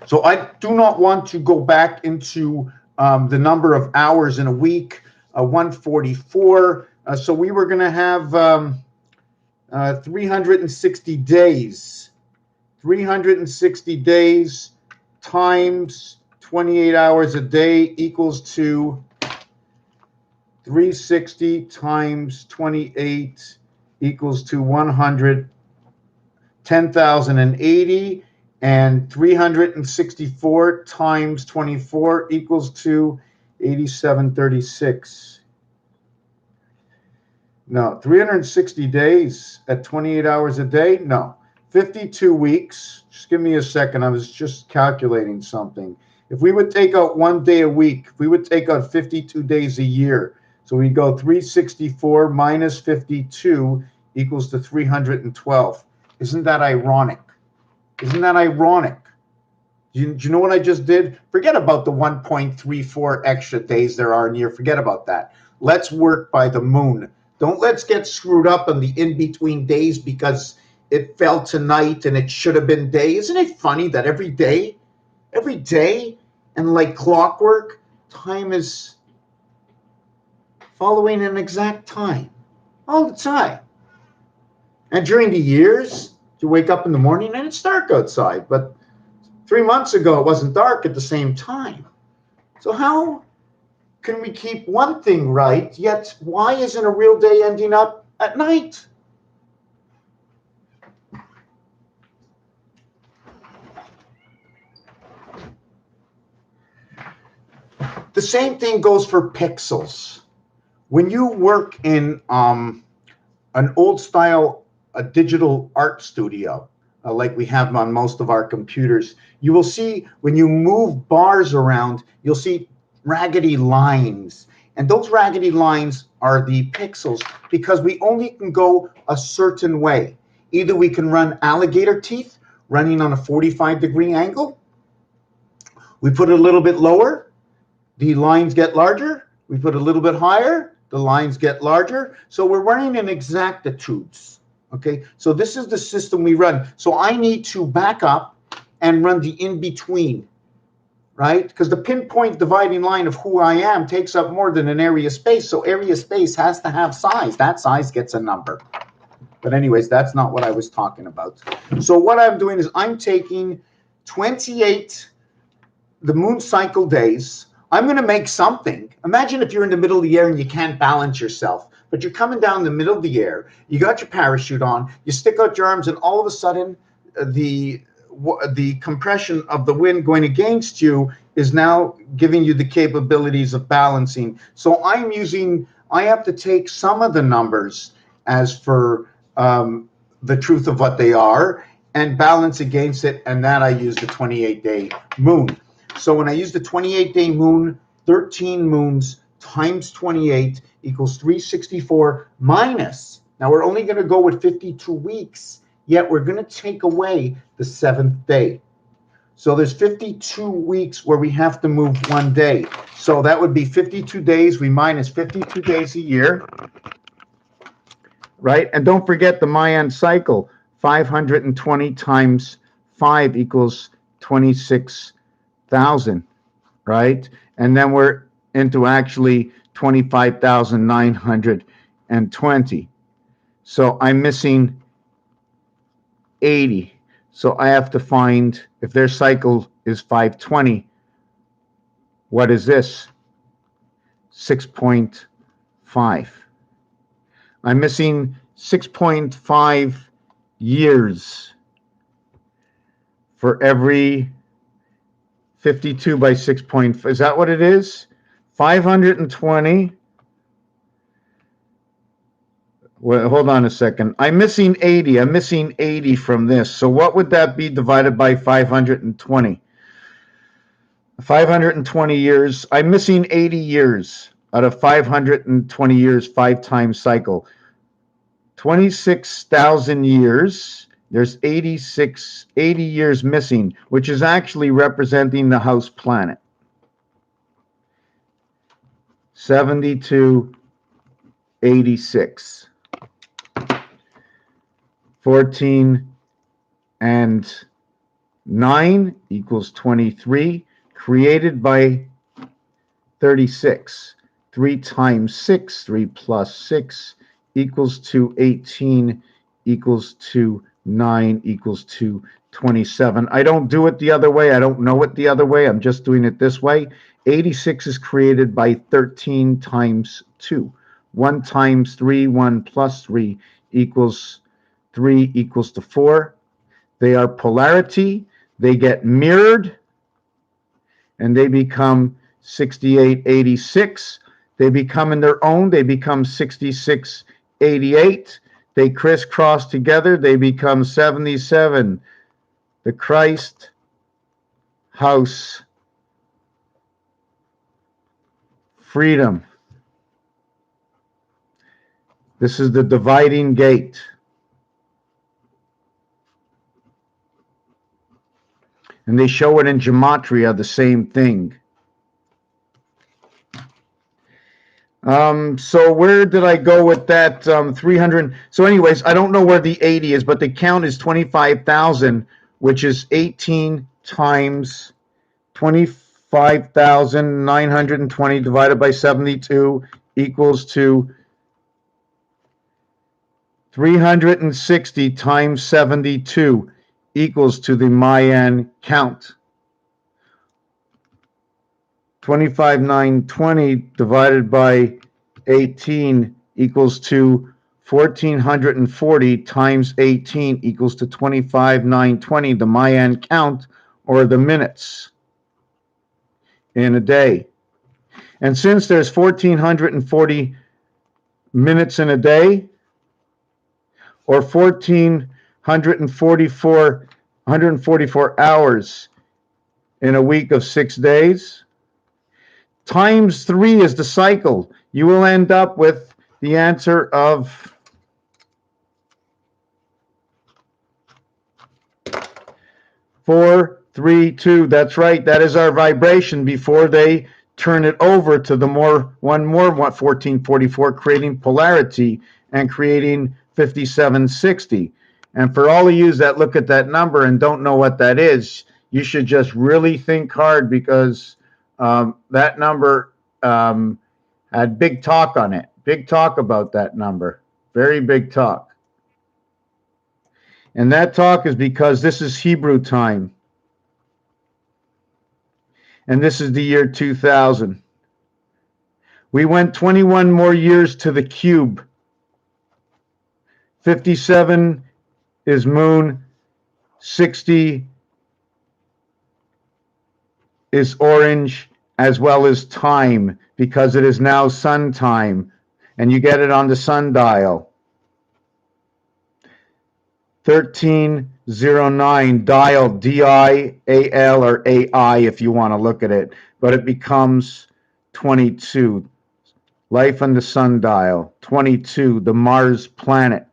So I do not want to go back into the number of hours in a week, 144. So we were going to have 360 days. 360 days times 28 hours a day equals to 360 times 28 equals to 110,080, and 364 times 24 equals to 8736. No, 360 days at 28 hours a day? No. 52 weeks. Just give me a second. I was just calculating something. If we would take out 1 day a week, if we would take out 52 days a year, so we go 364 minus 52 equals to 312. Isn't that ironic? Isn't that ironic? Do you know what I just did? Forget about the 1.34 extra days there are in a year. Forget about that. Let's work by the moon. Let's get screwed up on the in-between days because it fell tonight and it should have been day. Isn't it funny that every day, and like clockwork, time is following an exact time all the time. And during the years, you wake up in the morning and it's dark outside, but 3 months ago it wasn't dark at the same time. So how can we keep one thing right, yet why isn't a real day ending up at night? The same thing goes for pixels. When you work in an old style digital art studio, like we have on most of our computers, you will see when you move bars around, you'll see raggedy lines. And those raggedy lines are the pixels because we only can go a certain way. Either we can run alligator teeth running on a 45-degree angle. We put it a little bit lower, the lines get larger. We put it a little bit higher, the lines get larger. So we're running in exactitudes. Okay, so this is the system we run. So I need to back up and run the in-between, right? Because the pinpoint dividing line of who I am takes up more than an area space. So area space has to have size. That size gets a number. But anyways, that's not what I was talking about. So what I'm doing is I'm taking 28, the moon cycle days. I'm going to make something. Imagine if you're in the middle of the air and you can't balance yourself, but you're coming down the middle of the air, you got your parachute on, you stick out your arms, and all of a sudden the compression of the wind going against you is now giving you the capabilities of balancing. So I have to take some of the numbers as for the truth of what they are, and balance against it, and that I use the 28-day moon. So when I use the 28-day moon, 13 moons times 28 equals 364 minus, now we're only going to go with 52 weeks, yet we're going to take away the 7th day. So there's 52 weeks where we have to move 1 day. So that would be 52 days. We minus 52 days a year, right? And don't forget the Mayan cycle. 520 times 5 equals 26,000, right? And then we're into actually 25,920. So I'm missing 80. So I have to find, if their cycle is 520, what is this? 6.5. I'm missing 6.5 years for every 52 by 6. Is that what it is? 520. Well, hold on a second. I'm missing 80. I'm missing 80 from this. So what would that be divided by 520? 520 years. I'm missing 80 years out of 520 years, 5 times cycle. 26,000 years. There's 80 years missing, which is actually representing the house planet. 7286. 14 and 9 equals 23, created by 36. 3 times 6, 3 plus 6 equals to 18, equals to 9, equals to 27. I don't do it the other way. I don't know it the other way. I'm just doing it this way. 86 is created by 13 times 2. 1 times 3, 1 plus 3 equals 3 equals to 4. They are polarity. They get mirrored, and they become 6886. They become in their own. They become 6688. They crisscross together. They become 77. The Christ house freedom. This is the dividing gate. And they show it in gematria, the same thing. So where did I go with that 300? So anyways, I don't know where the 80 is, but the count is 25,000, which is 18 times 25,920 divided by 72 equals to 360 times 72 equals to the Mayan count. 25,920 divided by 18 equals to 1,440 times 18 equals to 25,920, the Mayan count, or the minutes in a day. And since there's 1,440 minutes in a day, or 144 hours in a week of 6 days, times 3 is the cycle. You will end up with the answer of 432. That's right. That is our vibration before they turn it over to the one more 1444, creating polarity and creating 5760. And for all of you that look at that number and don't know what that is, you should just really think hard, because that number had big talk on it. Big talk about that number. Very big talk. And that talk is because this is Hebrew time. And this is the year 2000. We went 21 more years to the cube. 57 is moon. 60 is orange, as well as time, because it is now sun time. And you get it on the sundial. 1309, dial, D-I-A-L or A-I if you want to look at it, but it becomes 22. Life on the sundial, 22, the Mars planet.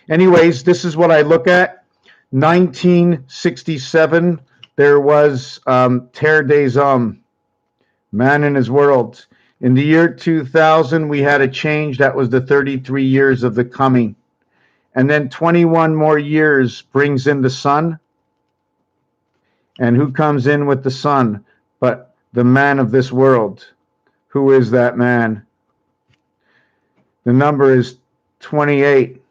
Anyways, this is what I look at. 1967, there was Terre des Hommes, Man in His World. In the year 2000, we had a change. That was the 33 years of the coming. And then 21 more years brings in the sun. And who comes in with the sun but the man of this world? Who is that man? The number is 28.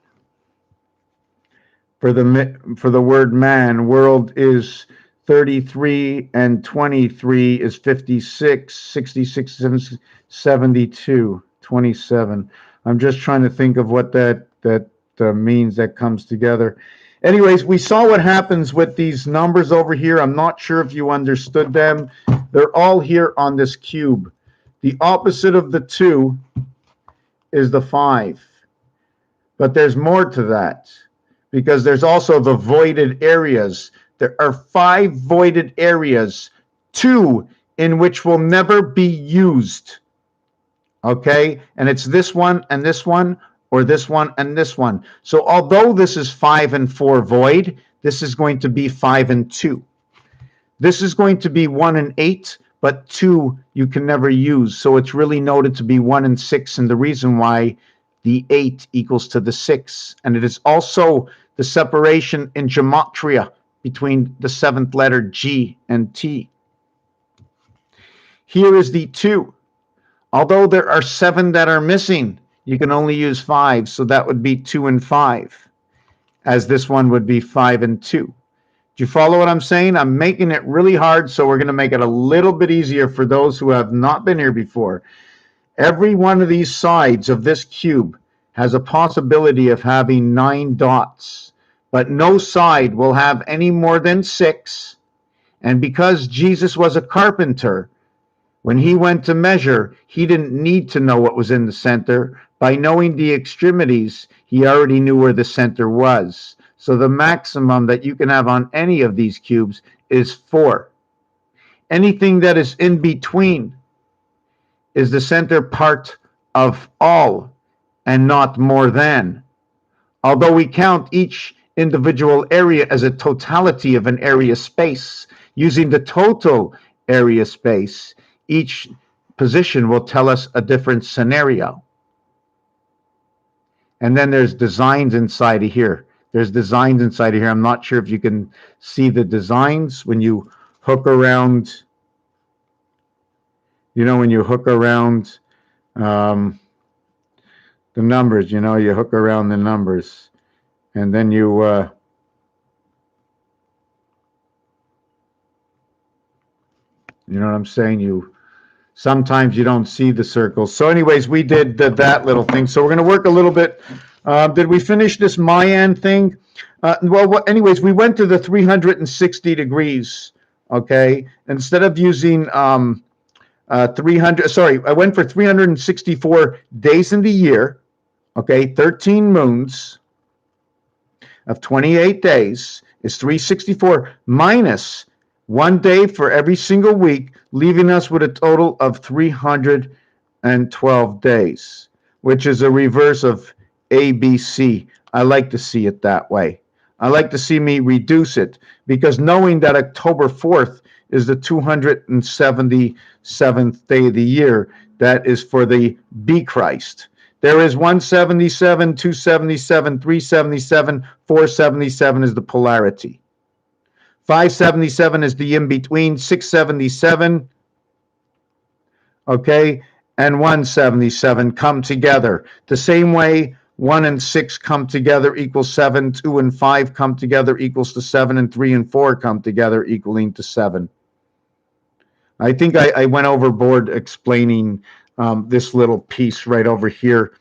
For the word man, world is 33 and 23 is 56, 66, 72, 27. I'm just trying to think of what that means that comes together. Anyways, we saw what happens with these numbers over here. I'm not sure if you understood them. They're all here on this cube. The opposite of the 2 is the 5. But there's more to that, because there's also the voided areas. There are 5 voided areas, 2 in which will never be used. Okay? And it's this one and this one, or this one and this one. So although this is 5 and 4 void, this is going to be 5 and 2. This is going to be 1 and 8, but 2 you can never use. So it's really noted to be 1 and 6, and the reason why the 8 equals to the 6. And it is also the separation in gematria between the 7th letter G and T. Here is the 2. Although there are 7 that are missing, you can only use 5, so that would be 2 and 5, as this one would be 5 and 2. Do you follow what I'm saying? I'm making it really hard, so we're going to make it a little bit easier for those who have not been here before. Every one of these sides of this cube has a possibility of having 9 dots, but no side will have any more than 6. And because Jesus was a carpenter, when he went to measure, he didn't need to know what was in the center. By knowing the extremities, he already knew where the center was. So the maximum that you can have on any of these cubes is 4. Anything that is in between is the center part of all and not more than. Although we count each individual area as a totality of an area space, using the total area space, each position will tell us a different scenario. And then there's designs inside of here. There's designs inside of here. I'm not sure if you can see the designs when you hook around, you know, when you hook around the numbers, you know, you hook around the numbers, and then you you know what I'm saying? Sometimes you don't see the circles. So anyways, we did that little thing. So we're going to work a little bit. Did we finish this Mayan thing? Anyways, we went to the 360 degrees, okay? Instead of using 300, sorry, I went for 364 days in the year, okay? 13 moons of 28 days is 364 minus 1 day for every single week, leaving us with a total of 312 days, which is a reverse of ABC. I like to see it that way. I like to see me reduce it, because knowing that October 4th is the 277th day of the year, that is for the B Christ. There is 177, 277, 377, 477 is the polarity. 577 is the in-between, 677, okay, and 177 come together. The same way 1 and 6 come together equals 7, 2 and 5 come together equals to 7, and 3 and 4 come together equaling to 7. I think I went overboard explaining this little piece right over here.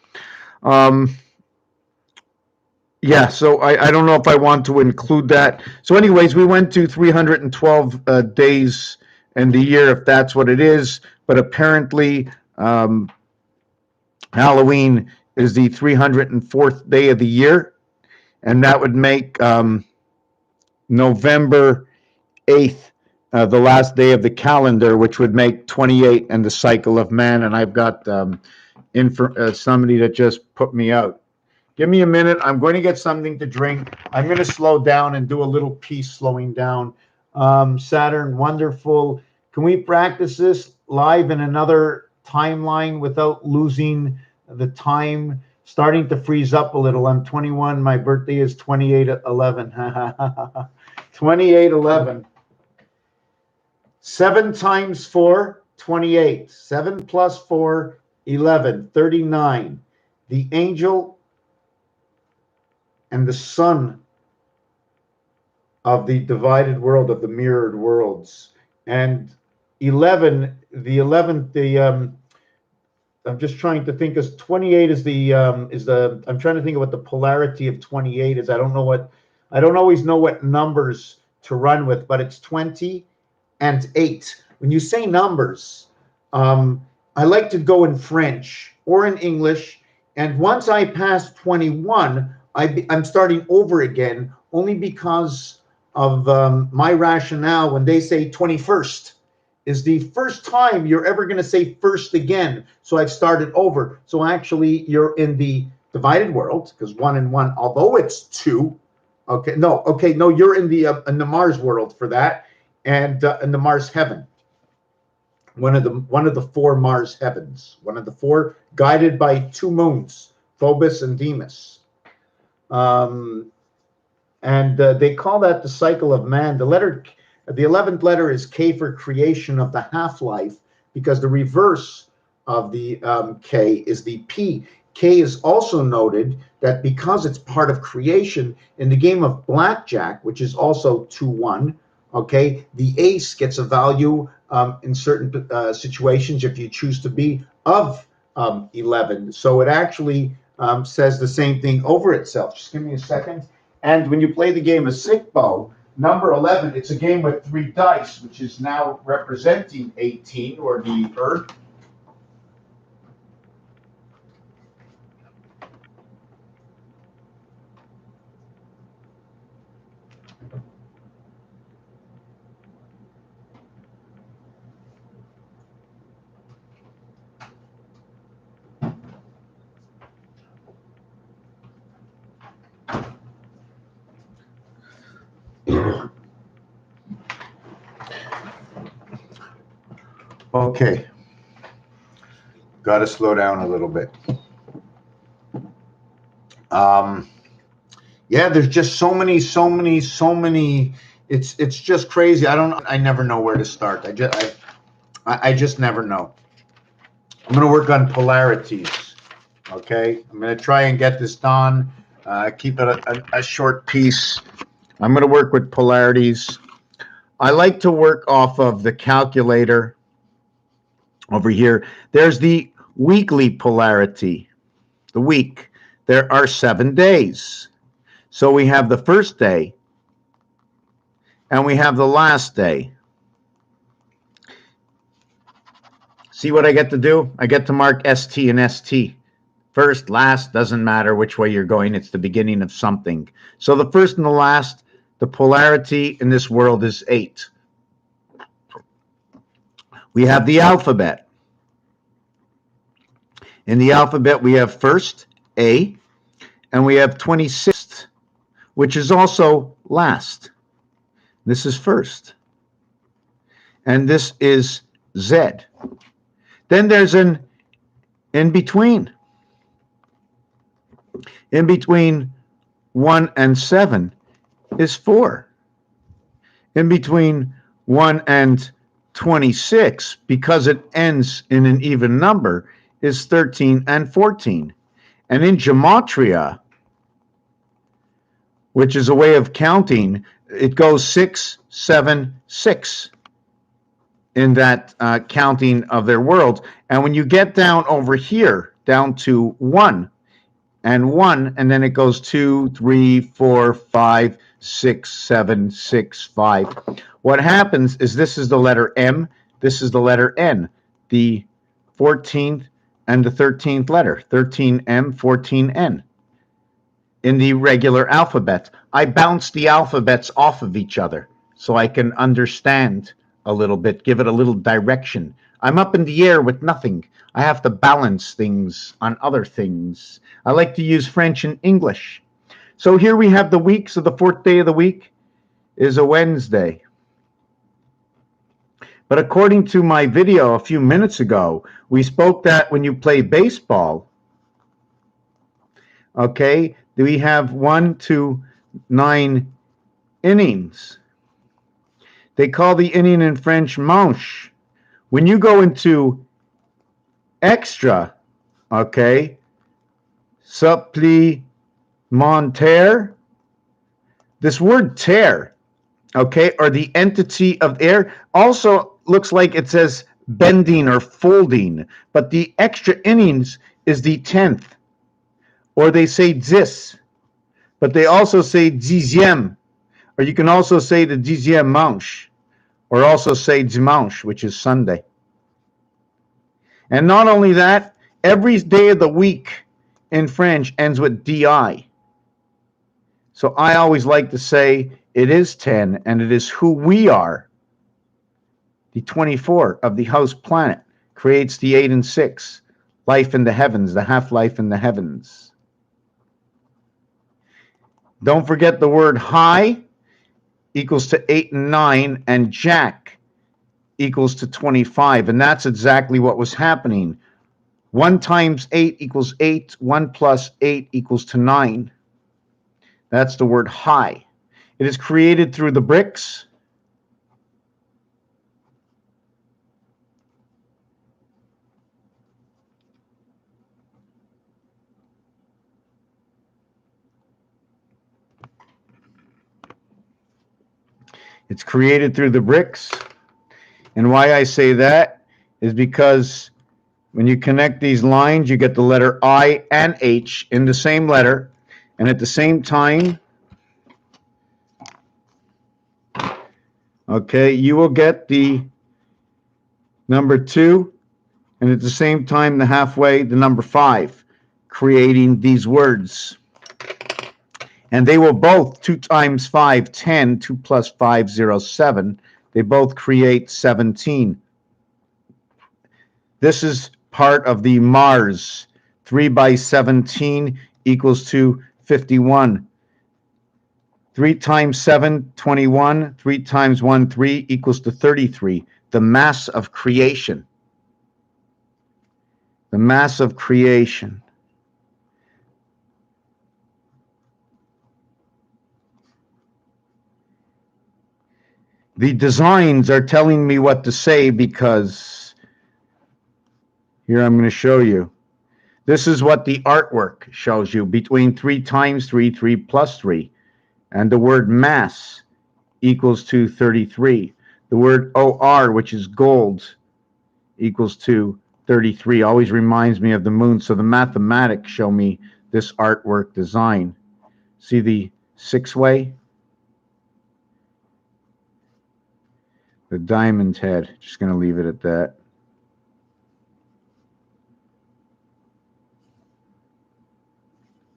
Yeah, so I don't know if I want to include that. So anyways, we went to 312 days in the year, if that's what it is. But apparently, Halloween is the 304th day of the year. and that would make November 8th the last day of the calendar, which would make 28 and the cycle of man. And I've got somebody that just put me out. Give me a minute. I'm going to get something to drink. I'm going to slow down and do a little piece slowing down. Saturn, wonderful. Can we practice this live in another timeline without losing the time? Starting to freeze up a little. I'm 21. My birthday is 28/11. 28/11. 7 times 4, 28. 7 plus 4, 11. 39. The angel and the son of the divided world, of the mirrored worlds. And 11, the 11th, I'm just trying to think, as 28 is I'm trying to think of what the polarity of 28 is. I don't always know what numbers to run with, but it's 20 and 8. When you say numbers, I like to go in French or in English, and once I pass 21, I'm starting over again, only because of my rationale. When they say 21st is the first time you're ever going to say first again, so I've started over. So actually, you're in the divided world, because 1 and 1, although it's 2. No, you're in the Mars world for that, and in the Mars heaven. One of the 4 Mars heavens, one of the 4, guided by 2 moons, Phobos and Deimos. They call that the cycle of man. The 11th letter is K for creation of the half-life, because the reverse of the K is the P. K is also noted that because it's part of creation in the game of blackjack, which is also 2-1. Okay, the ace gets a value in certain situations, if you choose to be, of 11. So it actually says the same thing over itself. Just give me a second. And when you play the game of Sick Bow, number 11, it's a game with 3 dice, which is now representing 18, or the Earth. Okay, got to slow down a little bit. Yeah, there's just so many. It's just crazy. I never know where to start. I just never know. I'm going to work on polarities. Okay, I'm going to try and get this done. Keep it a short piece. I'm going to work with polarities. I like to work off of the calculator. Over here, there's the weekly polarity. The week. There are 7 days. So we have the first day, and we have the last day. See what I get to do? I get to mark ST and ST. First, last, doesn't matter which way you're going. It's the beginning of something. So the first and the last, the polarity in this world is 8. We have the alphabet. In the alphabet, we have first, A, and we have 26th, which is also last. This is first. And this is Z. Then there's an in between. In between 1 and 7 is 4. In between 1 and 26, because it ends in an even number, is 13 and 14. And in gematria, which is a way of counting, it goes 6, 7, 6 in that counting of their worlds. And when you get down over here, down to 1 and 1, and then it goes 2, 3, 4, 5, 6, 7, 6, 5. What happens is this is the letter M, this is the letter N, the 14th and the 13th letter, 13M, 14N. in the regular alphabet. I bounce the alphabets off of each other so I can understand a little bit, give it a little direction. I'm up in the air with nothing. I have to balance things on other things. I like to use French and English. So here we have the week. So the fourth day of the week is a Wednesday. But according to my video a few minutes ago, we spoke that when you play baseball, okay, we have 1 to 9 innings. They call the inning in French manche. When you go into extra, okay, supplémentaire, this word terre, okay, or the entity of air, also looks like it says bending or folding, but the extra innings is the 10th, or they say 10, but they also say 10e, or you can also say the 10e manche, or also say dimanche, which is Sunday. And not only that, every day of the week in French ends with di. So I always like to say it is 10, and it is who we are. The 24 of the house planet creates the 8 and 6, life in the heavens, the half-life in the heavens. Don't forget the word high equals to 8 and 9, and Jack equals to 25, and that's exactly what was happening. 1 times 8 equals 8, 1 plus 8 equals to 9. That's the word high. It is created through the bricks. It's created through the bricks. And why I say that is because when you connect these lines, you get the letter I and H in the same letter. And at the same time, okay, you will get the number 2, and at the same time, the halfway, the number 5, creating these words. And they will both, 2 times 5, 10, 2 plus 5, 0, 7. They both create 17. This is part of the Mars. 3 by 17 equals to 51. 3 times 7, 21. 3 times 1, 3 equals to 33. The mass of creation. The mass of creation. The designs are telling me what to say because here I'm going to show you. This is what the artwork shows you. Between 3 times 3, 3 plus 3. And the word mass equals to 33. The word OR, which is gold, equals to 33. Always reminds me of the moon. So the mathematics show me this artwork design. See the 6-way? The diamond head. Just going to leave it at that.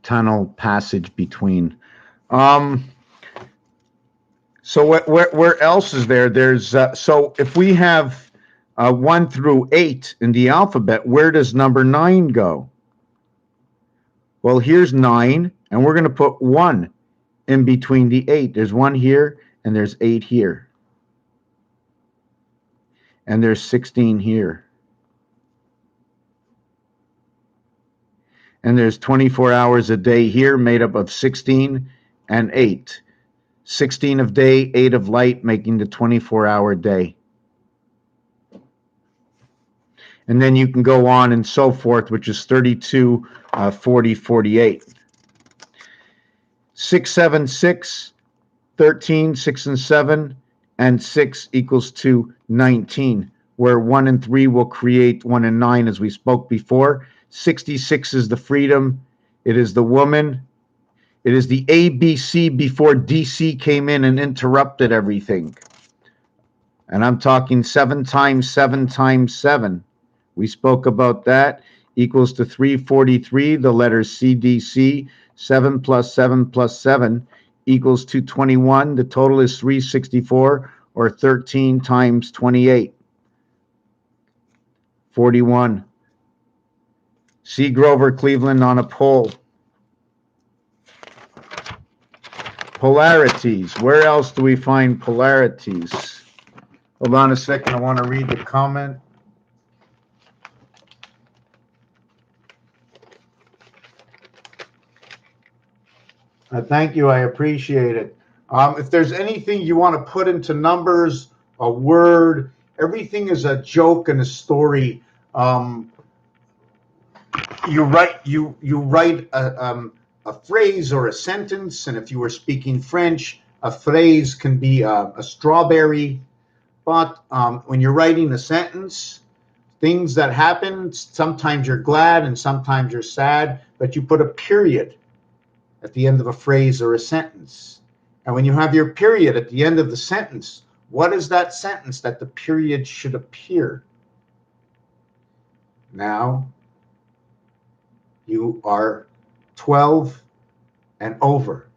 Tunnel passage between. So where else is there? There's so if we have 1 through 8 in the alphabet, where does number 9 go? Well, here's 9, and we're going to put 1 in between the 8. There's 1 here, and there's 8 here. And there's 16 here. And there's 24 hours a day here, made up of 16 and 8. 16 of day, 8 of light, making the 24-hour day. And then you can go on and so forth, which is 32, 40, 48. 6, 7, 6, 13, 6 and 7, and 6 equals to 19, where 1 and 3 will create 1 and 9, as we spoke before. 66 is the freedom. It is the woman. It is the ABC before DC came in and interrupted everything. And I'm talking 7 times 7 times 7. We spoke about that. Equals to 343, the letters CDC. 7 plus 7 plus 7 equals 221. The total is 364, or 13 times 28. 41. C. Grover Cleveland on a pole. Polarities. Where else do we find polarities? Hold on a second. I want to read the comment. Thank you. I appreciate it. If there's anything you want to put into numbers, a word, everything is a joke and a story. You write a phrase or a sentence, and if you were speaking French, a phrase can be a strawberry. But when you're writing a sentence, things that happen, sometimes you're glad and sometimes you're sad, but you put a period at the end of a phrase or a sentence. And when you have your period at the end of the sentence, what is that sentence that the period should appear? Now, you are 12 and over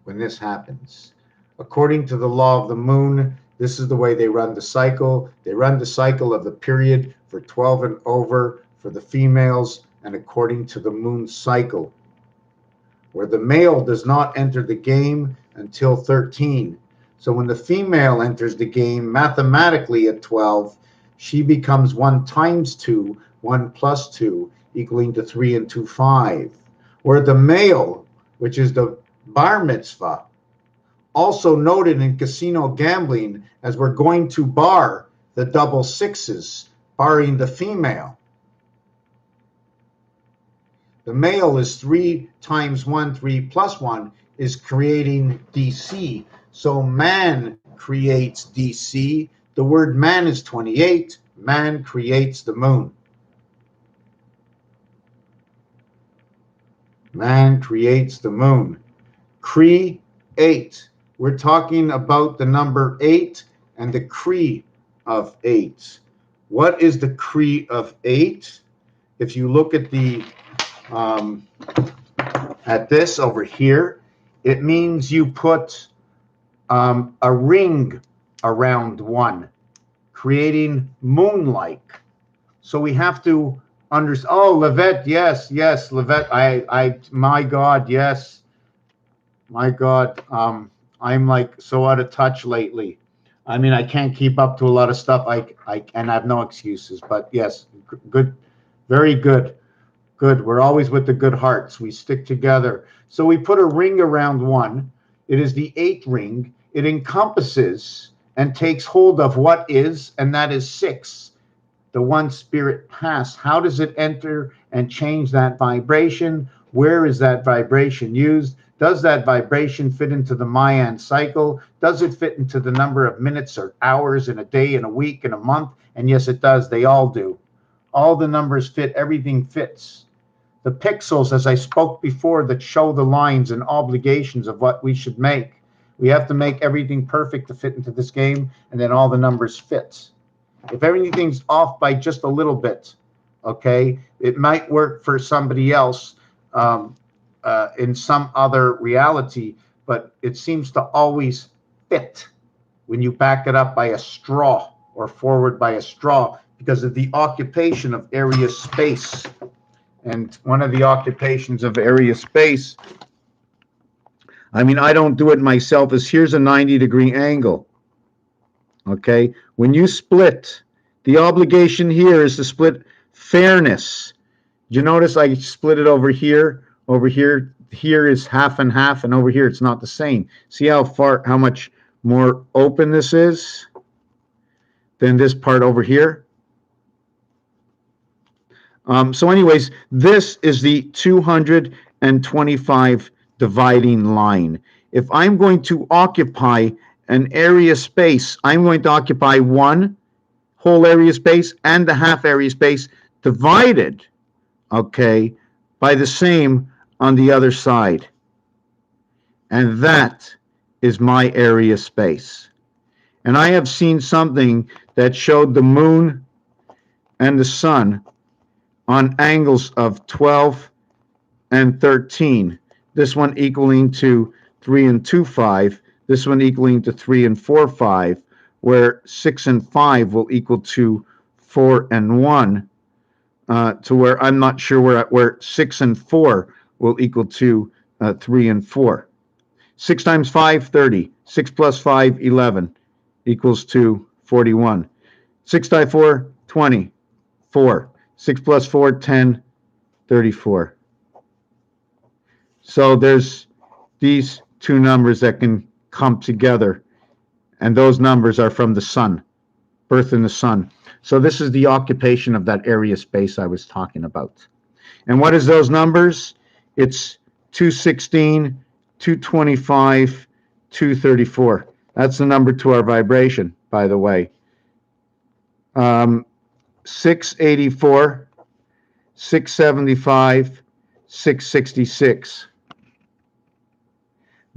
when this happens. According to the law of the moon, this is the way they run the cycle. They run the cycle of the period for 12 and over for the females, and according to the moon cycle, where the male does not enter the game until 13. So when the female enters the game mathematically at 12, she becomes 1 times 2, 1 plus 2, equaling to 3 and 2, 5. Where the male, which is the bar mitzvah, also noted in casino gambling as we're going to bar the double sixes, barring the female. The male is 3 times 1, 3 plus 1, is creating DC. So man creates DC. The word man is 28. Man creates the moon. Man creates the moon. Create. We're talking about the number 8 and the Cree of 8. What is the Cree of 8? If you look at the at this over here, it means you put a ring around 1, creating moon-like. So we have to understand. Oh, Levette, yes, Levette. I, my God, yes, my God. I'm like so out of touch lately. I mean, I can't keep up to a lot of stuff. And I have no excuses. But yes, good, very good. Good. We're always with the good hearts. We stick together. So we put a ring around 1. It is the 8th ring. It encompasses and takes hold of what is, and that is 6. The one spirit pass. How does it enter and change that vibration? Where is that vibration used? Does that vibration fit into the Mayan cycle? Does it fit into the number of minutes or hours in a day, in a week, in a month? And yes, it does. They all do. All the numbers fit. Everything fits. The pixels, as I spoke before, that show the lines and obligations of what we should make. We have to make everything perfect to fit into this game, and then all the numbers fit. If everything's off by just a little bit, okay, it might work for somebody else in some other reality, but it seems to always fit when you back it up by a straw or forward by a straw because of the occupation of area space. And one of the occupations of area space, I mean, I don't do it myself, is here's a 90-degree angle. Okay, when you split, the obligation here is to split fairness. Did you notice I split it over here? Over here, here is half and half, and over here it's not the same. See how much more open this is than this part over here? So anyways, this is the 225 dividing line. If I'm going to occupy an area space, I'm going to occupy 1 whole area space and the half area space divided, okay, by the same on the other side. And that is my area space. And I have seen something that showed the moon and the sun on angles of 12 and 13. this one equaling to 3 and 2, 5, this one equaling to 3 and 4, 5, where 6 and 5 will equal to 4 and 1, to where I'm not sure where 6 and 4 will equal to 3 and 4. 6 times 5, 30. 6 plus 5, 11, equals to 41. 6 times 4, 20. 4. 6 plus 4, 10, 34. So there's these two numbers that can come together, and those numbers are from the sun, birth in the sun. So this is the occupation of that area space I was talking about. And what is those numbers? It's 216, 225, 234. That's the number to our vibration, by the way. 684, 675, 666.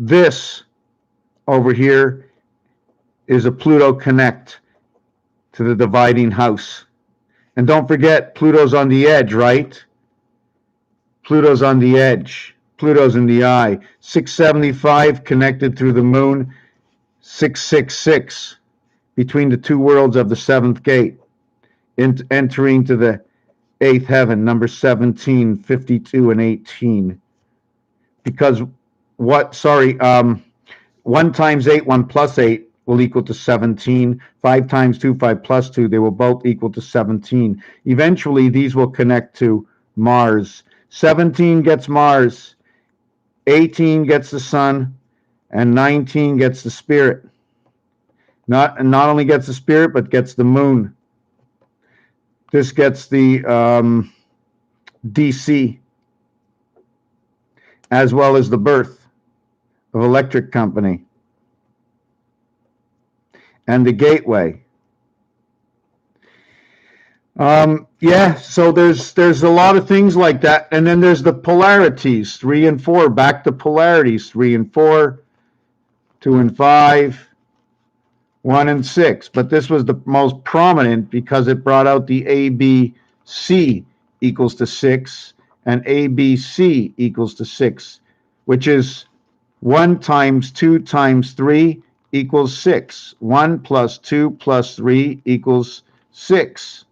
This over here is a Pluto connect to the dividing house. And don't forget, Pluto's on the edge, right? Pluto's on the edge. Pluto's in the eye. 675 connected through the moon. 666 between the two worlds of the seventh gate, entering to the eighth heaven, number 17, 52, and 18. Because 1 times 8, 1 plus 8 will equal to 17. 5 times 2, 5 plus 2, they will both equal to 17. Eventually, these will connect to Mars. 17 gets Mars, 18 gets the sun, and 19 gets the spirit. Not only gets the spirit, but gets the moon. This gets the DC, as well as the birth of electric company and the gateway. So there's a lot of things like that. And then there's the polarities, 3 and 4, back to polarities, 3 and 4, 2 and 5, 1 and 6. But this was the most prominent because it brought out the ABC equals to 6 and ABC equals to 6, which is 1 times 2 times 3 equals 6. 1 plus 2 plus 3 equals 6.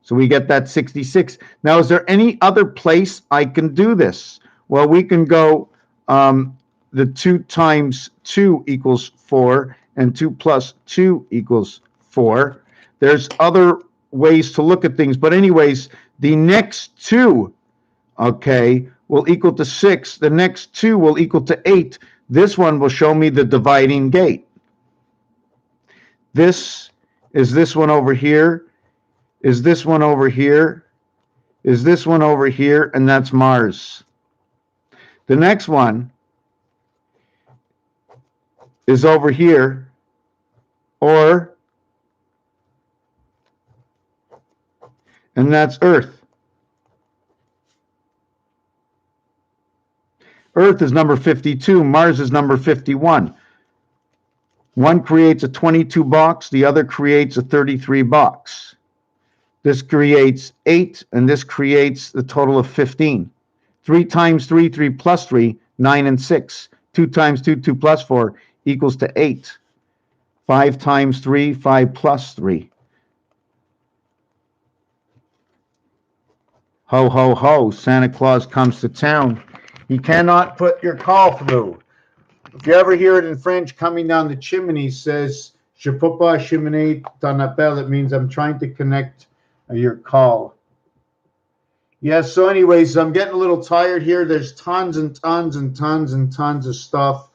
So we get that 66. Now, is there any other place I can do this? Well, we can go the 2 times 2 equals 4, and 2 plus 2 equals 4. There's other ways to look at things. But anyways, the next 2, okay, will equal to 6. The next 2 will equal to 8. This one will show me the dividing gate. This is this one over here. Is this one over here? Is this one over here? And that's Mars. The next one is over here, and that's Earth. Earth is number 52. Mars is number 51. One creates a 22 box. The other creates a 33 box. This creates 8, and this creates the total of 15. 3 times 3, 3 plus 3, 9 and 6. 2 times 2, 2 plus 4 equals to 8. 5 times 3, 5 plus 3. Ho, ho, ho, Santa Claus comes to town. He cannot put your call through. If you ever hear it in French, coming down the chimney says, Je peux pas cheminer ton appel. It means I'm trying to connect your call. Yes, so anyways, I'm getting a little tired here. There's tons and tons and tons and tons of stuff.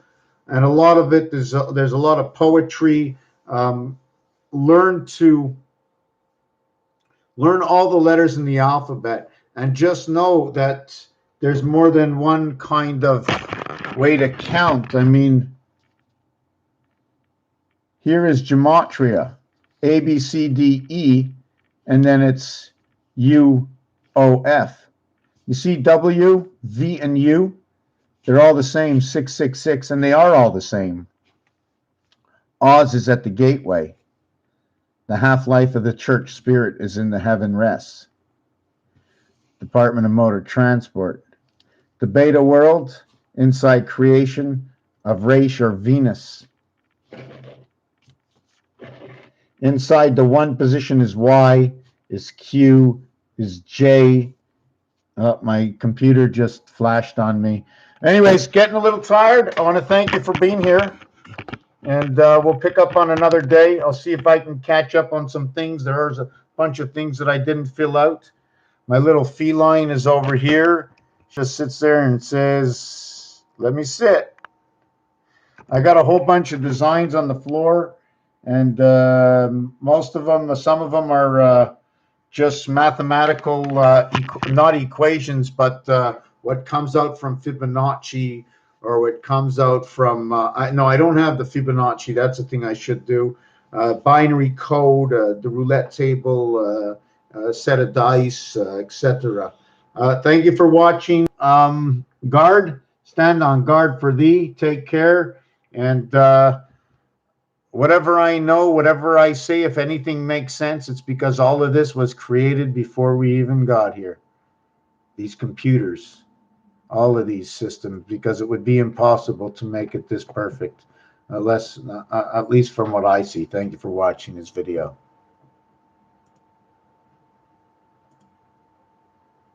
And a lot of it, there's a lot of poetry. Learn all the letters in the alphabet. And just know that there's more than one kind of way to count. I mean, here is gematria. A, B, C, D, E. And then it's U, O, F. You see W, V, and U? They're all the same, 666, and they are all the same. Oz is at the gateway. The half-life of the church spirit is in the heaven rests. Department of Motor Transport. The beta world inside creation of REICHE or Venus. Inside the 1 position is Y, is Q, is J. My computer just flashed on me. Anyways, getting a little tired. I want to thank you for being here. And we'll pick up on another day. I'll see if I can catch up on some things. There's a bunch of things that I didn't fill out. My little feline is over here. Just sits there and says, let me sit. I got a whole bunch of designs on the floor. And most of them, some of them are just mathematical, not equations, but what comes out from Fibonacci, or what comes out from, no, I don't have the Fibonacci. That's the thing I should do. Binary code, the roulette table, set of dice, etc. Thank you for watching. Guard, stand on guard for thee. Take care. And whatever I know, whatever I say, if anything makes sense, it's because all of this was created before we even got here. These computers, all of these systems, because it would be impossible to make it this perfect, unless, at least from what I see. Thank you for watching this video.